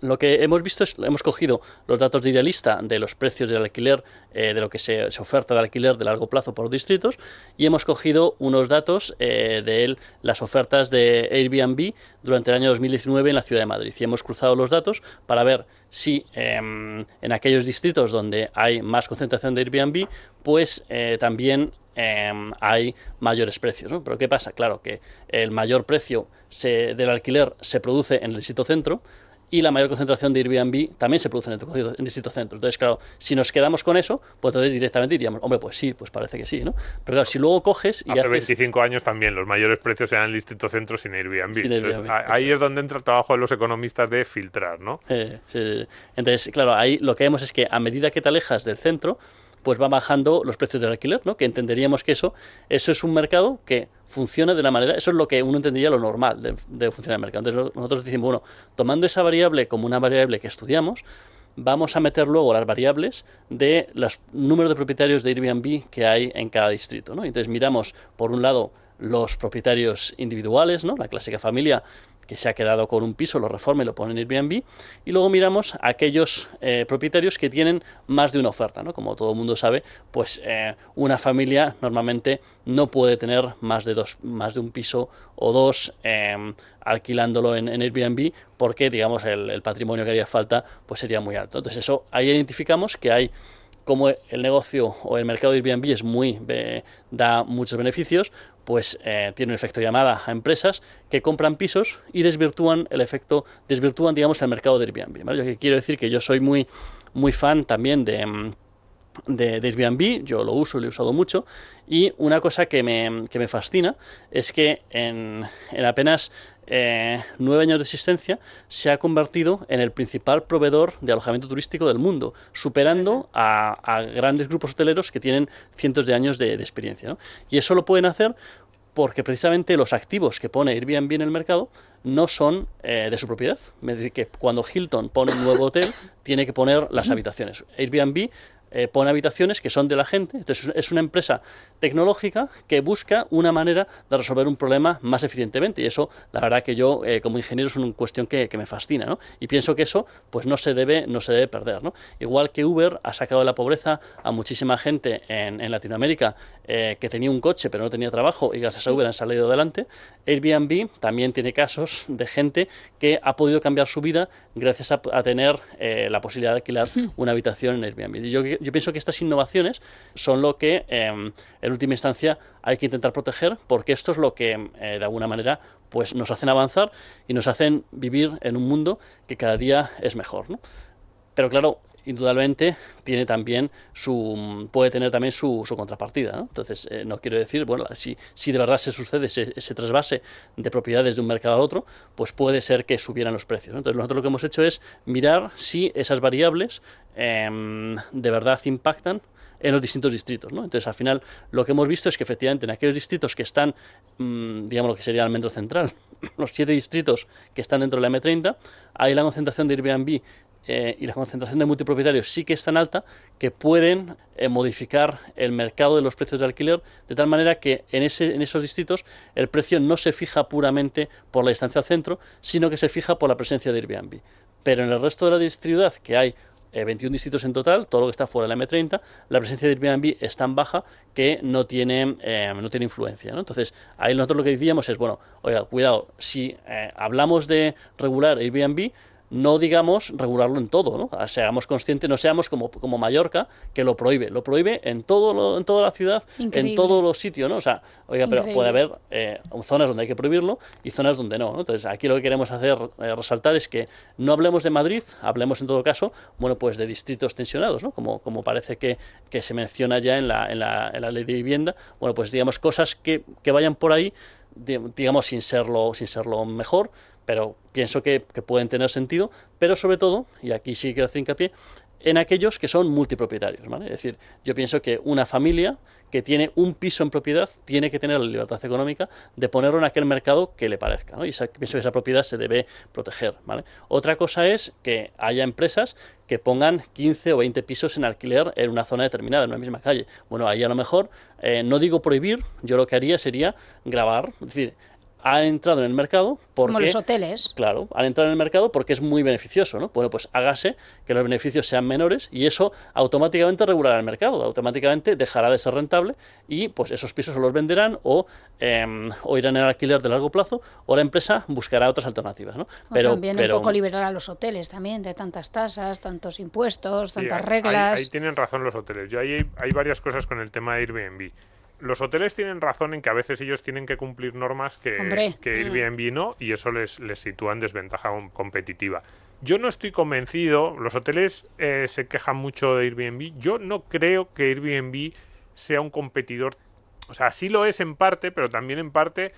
lo que hemos visto es, hemos cogido los datos de Idealista de los precios del alquiler, de lo que se oferta de alquiler de largo plazo por distritos, y hemos cogido unos datos de las ofertas de Airbnb durante el año 2019 en la ciudad de Madrid. Y hemos cruzado los datos para ver si en aquellos distritos donde hay más concentración de Airbnb, pues también hay mayores precios, ¿no? Pero ¿qué pasa? Claro que el mayor precio del alquiler se produce en el distrito centro, y la mayor concentración de Airbnb también se produce en el distrito centro. Entonces, claro, si nos quedamos con eso, pues entonces directamente diríamos, hombre, pues sí, pues parece que sí, ¿no? Pero claro, si luego coges y hace 25 años también los mayores precios eran en el distrito centro sin Airbnb. Entonces, ahí es donde entra el trabajo de los economistas de filtrar, ¿no? Sí. Entonces, claro, ahí lo que vemos es que a medida que te alejas del centro, pues va bajando los precios del alquiler, ¿no? Que entenderíamos que eso es un mercado que funciona de la manera, eso es lo que uno entendería lo normal de funcionar el mercado. Entonces nosotros decimos, bueno, tomando esa variable como una variable que estudiamos, vamos a meter luego las variables de los números de propietarios de Airbnb que hay en cada distrito, ¿no? Entonces miramos, por un lado, los propietarios individuales, ¿no? La clásica familia que se ha quedado con un piso, lo reforma y lo pone en Airbnb, y luego miramos a aquellos propietarios que tienen más de una oferta, ¿no? Como todo el mundo sabe, pues una familia normalmente no puede tener más de un piso o dos alquilándolo en Airbnb, porque digamos el patrimonio que haría falta pues sería muy alto. Entonces eso, ahí identificamos que hay, como el negocio o el mercado de Airbnb da muchos beneficios, pues tiene un efecto llamada a empresas que compran pisos y desvirtúan digamos el mercado de Airbnb, ¿vale? Yo quiero decir que yo soy muy fan también de Airbnb, yo lo uso, lo he usado mucho, y una cosa que me fascina es que en apenas 9 años de existencia se ha convertido en el principal proveedor de alojamiento turístico del mundo, superando a grandes grupos hoteleros que tienen cientos de años de experiencia, ¿no? Y eso lo pueden hacer porque precisamente los activos que pone Airbnb en el mercado no son de su propiedad. Es decir, que cuando Hilton pone un nuevo hotel, tiene que poner las habitaciones. Airbnb pone habitaciones que son de la gente. Entonces es una empresa tecnológica que busca una manera de resolver un problema más eficientemente, y eso la verdad que yo como ingeniero es una cuestión que me fascina, ¿no? Y pienso que eso pues no se debe perder, ¿no? Igual que Uber ha sacado de la pobreza a muchísima gente en Latinoamérica que tenía un coche pero no tenía trabajo, y gracias a Uber han salido adelante. Airbnb también tiene casos de gente que ha podido cambiar su vida gracias a tener la posibilidad de alquilar una habitación en Airbnb. Y yo pienso que estas innovaciones son lo que en última instancia hay que intentar proteger, porque esto es lo que de alguna manera pues nos hacen avanzar y nos hacen vivir en un mundo que cada día es mejor, ¿no? Pero claro, indudablemente puede tener también su contrapartida, ¿no? Entonces no quiero decir, bueno, si de verdad se sucede ese trasvase de propiedades de un mercado al otro, pues puede ser que subieran los precios, ¿no? Entonces nosotros lo que hemos hecho es mirar si esas variables de verdad impactan en los distintos distritos, ¿no? Entonces, al final, lo que hemos visto es que efectivamente en aquellos distritos que están, digamos lo que sería el metro central, los 7 distritos que están dentro de la M30, ahí la concentración de Airbnb y la concentración de multipropietarios sí que es tan alta que pueden modificar el mercado de los precios de alquiler de tal manera que en esos distritos el precio no se fija puramente por la distancia al centro, sino que se fija por la presencia de Airbnb. Pero en el resto de la ciudad, que hay 21 distritos en total, todo lo que está fuera de la M30, la presencia de Airbnb es tan baja que no tiene influencia, ¿no? Entonces, ahí nosotros lo que decíamos es, bueno, oiga, cuidado, si hablamos de regular Airbnb, no digamos regularlo en todo, ¿no? Seamos conscientes, no seamos como Mallorca, que lo prohíbe en toda la ciudad, Increíble. en todos los sitios, ¿no? O sea, oiga, pero Increíble. puede haber zonas donde hay que prohibirlo y zonas donde no, ¿no? Entonces, aquí lo que queremos hacer, resaltar es que no hablemos de Madrid, hablemos en todo caso, bueno, pues de distritos tensionados, ¿no? Como parece que se menciona ya en la ley de vivienda, bueno, pues digamos cosas que vayan por ahí, digamos sin serlo mejor, pero pienso que pueden tener sentido, pero sobre todo, y aquí sí quiero hacer hincapié, en aquellos que son multipropietarios, ¿vale? Es decir, yo pienso que una familia que tiene un piso en propiedad tiene que tener la libertad económica de ponerlo en aquel mercado que le parezca, ¿no? Y pienso que esa propiedad se debe proteger, ¿vale? Otra cosa es que haya empresas que pongan 15 o 20 pisos en alquiler en una zona determinada, en una misma calle. Bueno, ahí a lo mejor, no digo prohibir, yo lo que haría sería grabar, es decir, han entrado en el mercado porque... Como los hoteles. Claro, han entrado en el mercado porque es muy beneficioso, ¿no? Bueno, pues hágase que los beneficios sean menores y eso automáticamente regulará el mercado, automáticamente dejará de ser rentable y pues esos pisos o los venderán o irán en alquiler de largo plazo o la empresa buscará otras alternativas, ¿no? O también un poco liberar a los hoteles también de tantas tasas, tantos impuestos, tantas reglas. Ahí tienen razón los hoteles. Yo hay varias cosas con el tema de Airbnb. Los hoteles tienen razón en que a veces ellos tienen que cumplir normas que Airbnb no, y eso les sitúa en desventaja competitiva. Yo no estoy convencido, los hoteles se quejan mucho de Airbnb, yo no creo que Airbnb sea un competidor, o sea, sí lo es en parte, pero también en parte,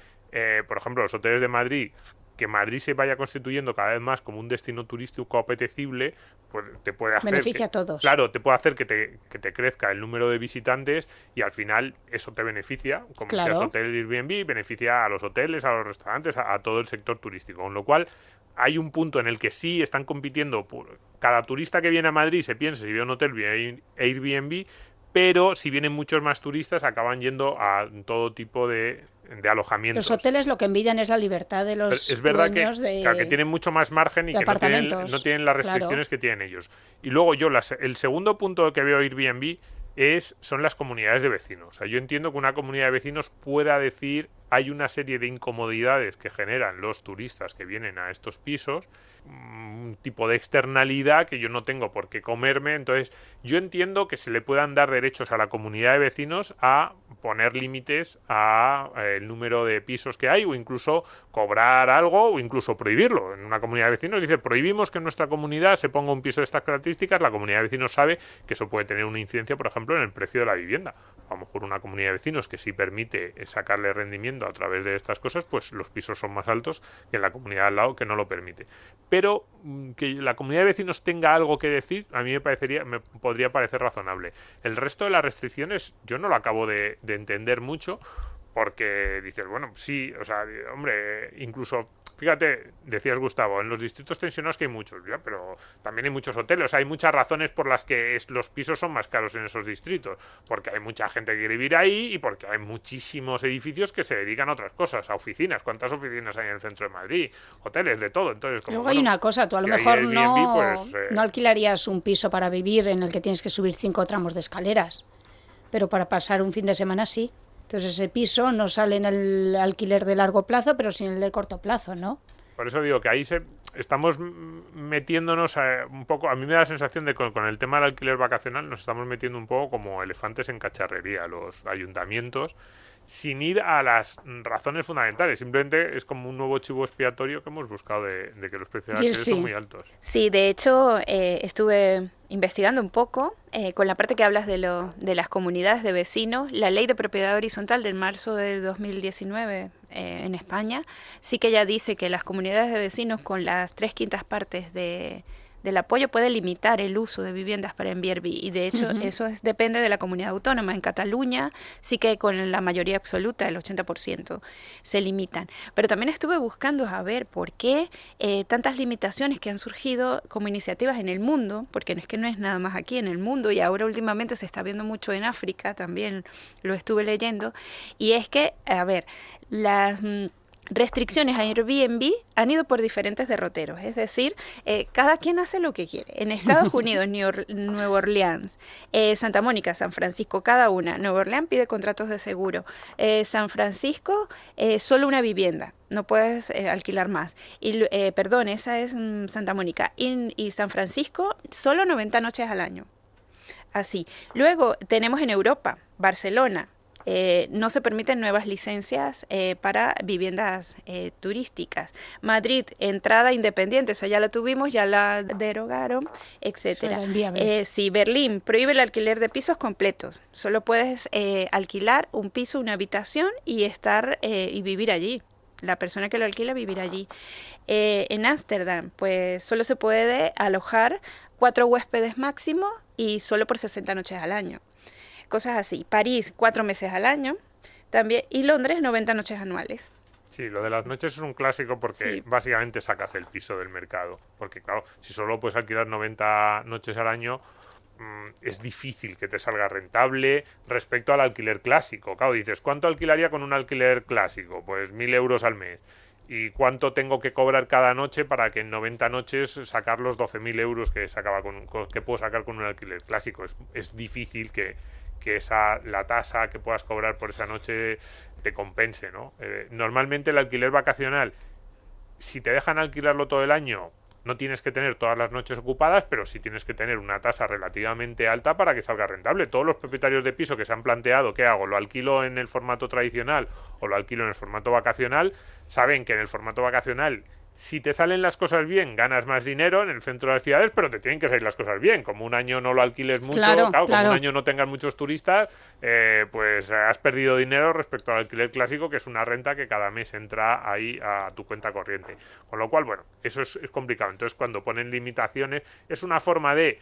por ejemplo, los hoteles de Madrid, que Madrid se vaya constituyendo cada vez más como un destino turístico apetecible, pues te puede hacer... Beneficia a todos. Claro, te puede hacer que te crezca el número de visitantes y al final eso te beneficia, como seas hotel Airbnb, beneficia a los hoteles, a los restaurantes, a todo el sector turístico. Con lo cual, hay un punto en el que sí están compitiendo. Cada turista que viene a Madrid se piensa, si ve un hotel, ve Airbnb, pero si vienen muchos más turistas acaban yendo a todo tipo de alojamientos. Los hoteles lo que envidian es la libertad de los es verdad dueños que tienen mucho más margen y que no tienen las restricciones que tienen ellos. Y luego el segundo punto que veo Airbnb son las comunidades de vecinos. O sea, yo entiendo que una comunidad de vecinos pueda decir hay una serie de incomodidades que generan los turistas que vienen a estos pisos, un tipo de externalidad que yo no tengo por qué comerme. Entonces, yo entiendo que se le puedan dar derechos a la comunidad de vecinos a poner límites a el número de pisos que hay, o incluso cobrar algo, o incluso prohibirlo. En una comunidad de vecinos dice, prohibimos que en nuestra comunidad se ponga un piso de estas características. La comunidad de vecinos sabe que eso puede tener una incidencia, por ejemplo, en el precio de la vivienda. A lo mejor una comunidad de vecinos que sí permite sacarle rendimiento a través de estas cosas, pues los pisos son más altos que en la comunidad al lado que no lo permite. Pero que la comunidad de vecinos tenga algo que decir, a mí me podría parecer razonable. El resto de las restricciones yo no lo acabo de entender mucho, porque dices, bueno, sí, o sea, hombre, incluso, fíjate, decías, Gustavo, en los distritos tensionados que hay muchos, ¿ya? Pero también hay muchos hoteles. O sea, hay muchas razones por las que los pisos son más caros en esos distritos, porque hay mucha gente que quiere vivir ahí y porque hay muchísimos edificios que se dedican a otras cosas, a oficinas. ¿Cuántas oficinas hay en el centro de Madrid? Hoteles, de todo. Entonces, como, luego hay una cosa, tú a lo mejor no alquilarías un piso para vivir en el que tienes que subir 5 tramos de escaleras, pero para pasar un fin de semana sí. Entonces ese piso no sale en el alquiler de largo plazo, pero sí en el de corto plazo, ¿no? Por eso digo que ahí estamos metiéndonos un poco, a mí me da la sensación de que con el tema del alquiler vacacional nos estamos metiendo un poco como elefantes en cacharrería, los ayuntamientos, sin ir a las razones fundamentales. Simplemente es como un nuevo chivo expiatorio que hemos buscado de que los precios de alquiler son muy altos. Sí, de hecho estuve investigando un poco con la parte que hablas de las comunidades de vecinos. La ley de propiedad horizontal del marzo del 2019 en España sí que ya dice que las comunidades de vecinos con las 3/5 partes del apoyo puede limitar el uso de viviendas para Airbnb, y de hecho eso depende de la comunidad autónoma. En Cataluña sí que con la mayoría absoluta, el 80%, se limitan. Pero también estuve buscando a ver por qué tantas limitaciones que han surgido como iniciativas en el mundo, porque no es nada más aquí en el mundo, y ahora últimamente se está viendo mucho en África, también lo estuve leyendo, y es que, a ver, las restricciones a Airbnb han ido por diferentes derroteros, es decir, cada quien hace lo que quiere. En Estados Unidos, Nueva Orleans, Santa Mónica, San Francisco, cada una. Nueva Orleans pide contratos de seguro. San Francisco, solo una vivienda, no puedes alquilar más. Perdón, esa es Santa Mónica. Y San Francisco, solo 90 noches al año. Así. Luego tenemos en Europa, Barcelona. No se permiten nuevas licencias para viviendas turísticas. Madrid, entrada independiente, esa ya la tuvimos, ya la derogaron, etcétera. Sí, Berlín prohíbe el alquiler de pisos completos. Solo puedes alquilar un piso, una habitación y estar y vivir allí. La persona que lo alquila vivir allí. En Ámsterdam, pues solo se puede alojar 4 huéspedes máximo y solo por 60 noches al año. Cosas así. París, 4 meses al año también, y Londres, 90 noches anuales. Sí, lo de las noches es un clásico porque básicamente sacas el piso del mercado. Porque claro, si solo puedes alquilar 90 noches al año, es difícil que te salga rentable respecto al alquiler clásico. Claro, dices, ¿cuánto alquilaría con un alquiler clásico? Pues 1.000 euros al mes. ¿Y cuánto tengo que cobrar cada noche para que en 90 noches sacar los 12.000 euros que puedo sacar con un alquiler clásico? Es difícil que la tasa que puedas cobrar por esa noche te compense, ¿no? Normalmente el alquiler vacacional, si te dejan alquilarlo todo el año, no tienes que tener todas las noches ocupadas, pero sí tienes que tener una tasa relativamente alta para que salga rentable. Todos los propietarios de piso que se han planteado, ¿qué hago? ¿Lo alquilo en el formato tradicional o lo alquilo en el formato vacacional? Saben que en el formato vacacional, si te salen las cosas bien, ganas más dinero en el centro de las ciudades, pero te tienen que salir las cosas bien. Como un año no lo alquiles mucho, claro. Como un año no tengas muchos turistas, pues has perdido dinero respecto al alquiler clásico, que es una renta que cada mes entra ahí a tu cuenta corriente. Con lo cual, bueno, eso es complicado. Entonces, cuando ponen limitaciones, es una forma de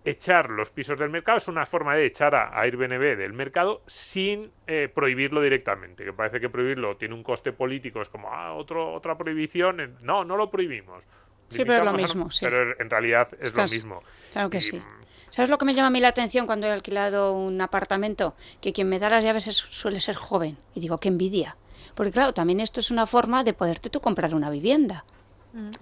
echar los pisos del mercado, es una forma de echar a Airbnb del mercado sin prohibirlo directamente, que parece que prohibirlo tiene un coste político, es como otra prohibición. No lo prohibimos. Sí, pero es lo mismo, sí. Pero en realidad es lo mismo. Claro que sí. ¿Sabes lo que me llama a mí la atención cuando he alquilado un apartamento? Que quien me da las llaves suele ser joven. Y digo, qué envidia. Porque claro, también esto es una forma de poderte tú comprar una vivienda.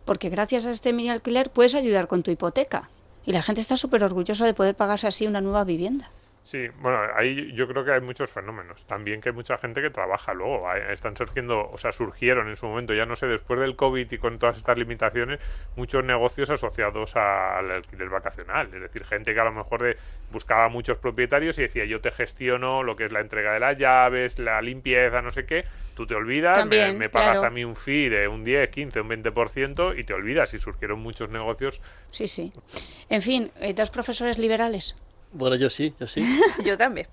Porque gracias a este mini alquiler puedes ayudar con tu hipoteca. Y la gente está súper orgullosa de poder pagarse así una nueva vivienda. Sí, bueno, ahí yo creo que hay muchos fenómenos. También que hay mucha gente que trabaja luego. Están surgiendo, o sea, surgieron en su momento, ya no sé, después del COVID y con todas estas limitaciones, muchos negocios asociados al alquiler vacacional. Es decir, gente que a lo mejor buscaba muchos propietarios y decía, yo te gestiono lo que es la entrega de las llaves, la limpieza, no sé qué. Tú te olvidas, también, me pagas claro. a mí un fee de un 10, 15, un 20% y te olvidas. Y surgieron muchos negocios. Sí, sí. En fin, dos profesores liberales. Bueno, yo sí. Yo también.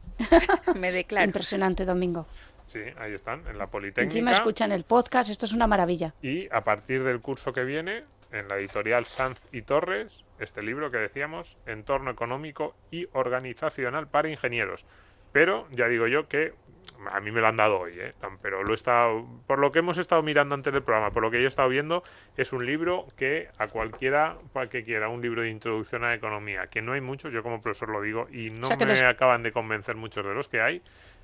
Me declaro. Impresionante, Domingo. Sí, ahí están, en la Politécnica. Encima escuchan el podcast, esto es una maravilla. Y a partir del curso que viene, en la editorial Sanz y Torres, este libro que decíamos, Entorno económico y organizacional para ingenieros. Pero ya digo yo que a mí me lo han dado hoy, pero lo he estado, por lo que hemos estado mirando antes del programa, por lo que yo he estado viendo, es un libro que a cualquiera para que quiera un libro de introducción a la economía, que no hay muchos, yo como profesor lo digo, y no me acaban de convencer muchos de los que hay,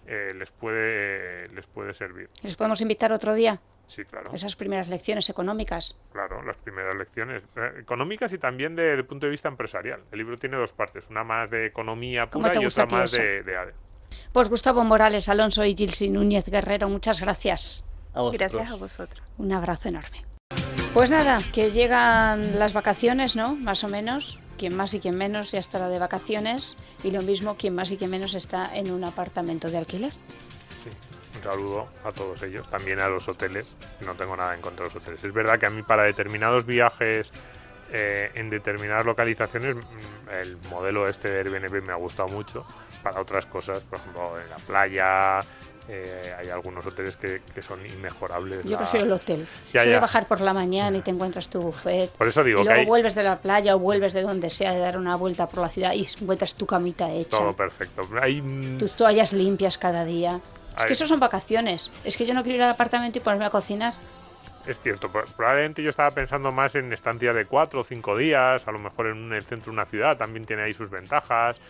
les puede servir. ¿Les podemos invitar otro día? Sí, claro. Esas primeras lecciones económicas. Claro, las primeras lecciones económicas y también desde el punto de vista empresarial. El libro tiene dos partes, una más de economía pura y otra más de ADE. Pues Gustavo Morales Alonso y Gilsi Núñez Guerrero, muchas gracias. Gracias a vosotros. Un abrazo enorme. Pues nada, que llegan las vacaciones, ¿no? Más o menos. Quien más y quien menos ya estará de vacaciones. Y lo mismo, quien más y quien menos está en un apartamento de alquiler. Sí, un saludo a todos ellos. También a los hoteles. No tengo nada en contra de los hoteles. Es verdad que a mí para determinados viajes en determinadas localizaciones el modelo este de Airbnb me ha gustado mucho. Para otras cosas, por ejemplo, en la playa, hay algunos hoteles que son inmejorables. Yo prefiero el hotel. Ya. De bajar por la mañana y te encuentras tu buffet. Por eso digo y luego que vuelves de la playa o vuelves de donde sea, de dar una vuelta por la ciudad y encuentras tu camita hecha. Todo perfecto. Tus toallas limpias cada día. Es que eso son vacaciones. Es que yo no quiero ir al apartamento y ponerme a cocinar. Es cierto, probablemente yo estaba pensando más en estancias de 4 o 5 días, a lo mejor en el centro de una ciudad, también tiene ahí sus ventajas,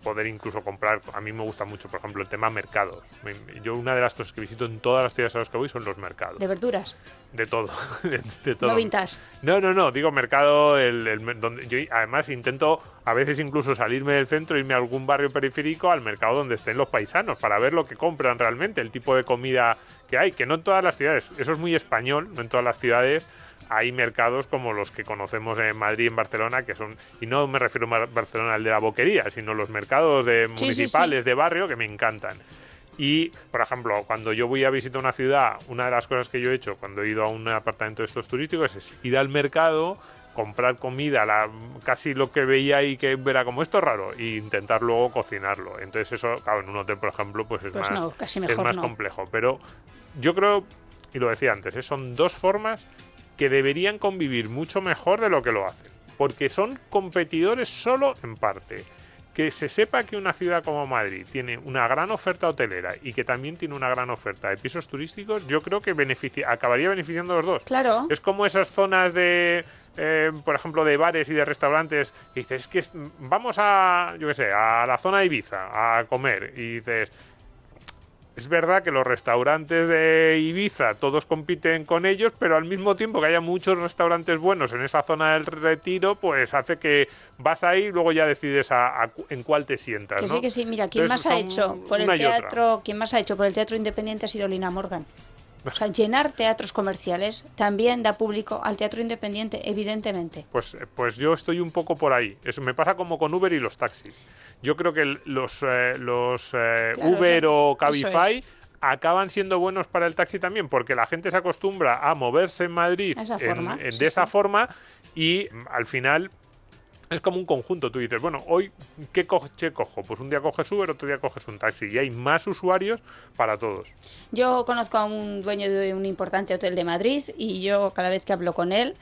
poder incluso comprar, a mí me gusta mucho, por ejemplo, el tema mercados. Yo una de las cosas que visito en todas las ciudades a las que voy son los mercados. ¿De verduras? De todo, de todo. ¿No vintage? No, digo mercado, donde yo además intento a veces incluso salirme del centro, irme a algún barrio periférico, al mercado donde estén los paisanos, para ver lo que compran realmente, el tipo de comida que hay, que no en todas las ciudades, eso es muy español, no en todas las ciudades hay mercados como los que conocemos en Madrid, en Barcelona, que son, y no me refiero a Barcelona al de la boquería, sino los mercados municipales de barrio que me encantan. Y, por ejemplo, cuando yo voy a visitar una ciudad, una de las cosas que yo he hecho cuando he ido a un apartamento de estos turísticos es ir al mercado, comprar comida, casi lo que veía y que era como esto raro, e intentar luego cocinarlo. Entonces eso, claro, en un hotel, por ejemplo, pues es más complejo. Pero yo creo, y lo decía antes, son dos formas que deberían convivir mucho mejor de lo que lo hacen. Porque son competidores solo en parte. Que se sepa que una ciudad como Madrid tiene una gran oferta hotelera y que también tiene una gran oferta de pisos turísticos, yo creo que acabaría beneficiando a los dos. Claro. Es como esas zonas de, por ejemplo, de bares y de restaurantes, que dices, es que vamos a, yo qué sé, a la zona de Ibiza a comer, y dices, es verdad que los restaurantes de Ibiza todos compiten con ellos, pero al mismo tiempo que haya muchos restaurantes buenos en esa zona del Retiro, pues hace que vas ahí y luego ya decides en cuál te sientas, ¿no? Que sí, mira, quien más ha hecho por el teatro independiente ha sido Lina Morgan. O sea, llenar teatros comerciales también da público al teatro independiente, evidentemente. Pues yo estoy un poco por ahí. Eso me pasa como con Uber y los taxis. Yo creo que los Uber o Cabify acaban siendo buenos para el taxi también, porque la gente se acostumbra a moverse en Madrid de esa forma y al final es como un conjunto. Tú dices, bueno, hoy, ¿qué coche cojo? Pues un día coges Uber, otro día coges un taxi. Y hay más usuarios para todos. Yo conozco a un dueño de un importante hotel de Madrid y yo cada vez que hablo con él,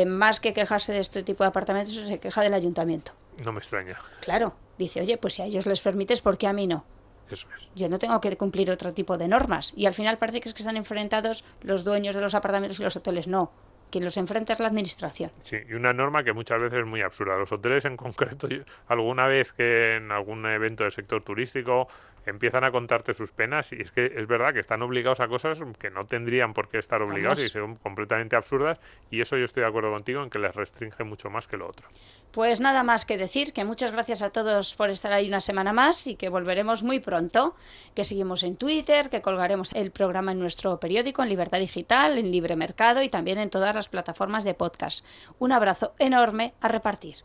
más que quejarse de este tipo de apartamentos, se queja del ayuntamiento. No me extraña. Claro. Dice, oye, pues si a ellos les permites, ¿por qué a mí no? Eso es. Yo no tengo que cumplir otro tipo de normas. Y al final parece que están enfrentados los dueños de los apartamentos y los hoteles. No. quien los enfrenta es la administración. Sí, y una norma que muchas veces es muy absurda. Los hoteles en concreto, alguna vez que en algún evento del sector turístico empiezan a contarte sus penas, y es que es verdad que están obligados a cosas que no tendrían por qué estar obligados y son completamente absurdas, y eso yo estoy de acuerdo contigo en que les restringe mucho más que lo otro. Pues nada más que decir, que muchas gracias a todos por estar ahí una semana más y que volveremos muy pronto, que seguimos en Twitter, que colgaremos el programa en nuestro periódico, en Libertad Digital, en Libre Mercado y también en todas las plataformas de podcast. Un abrazo enorme a repartir.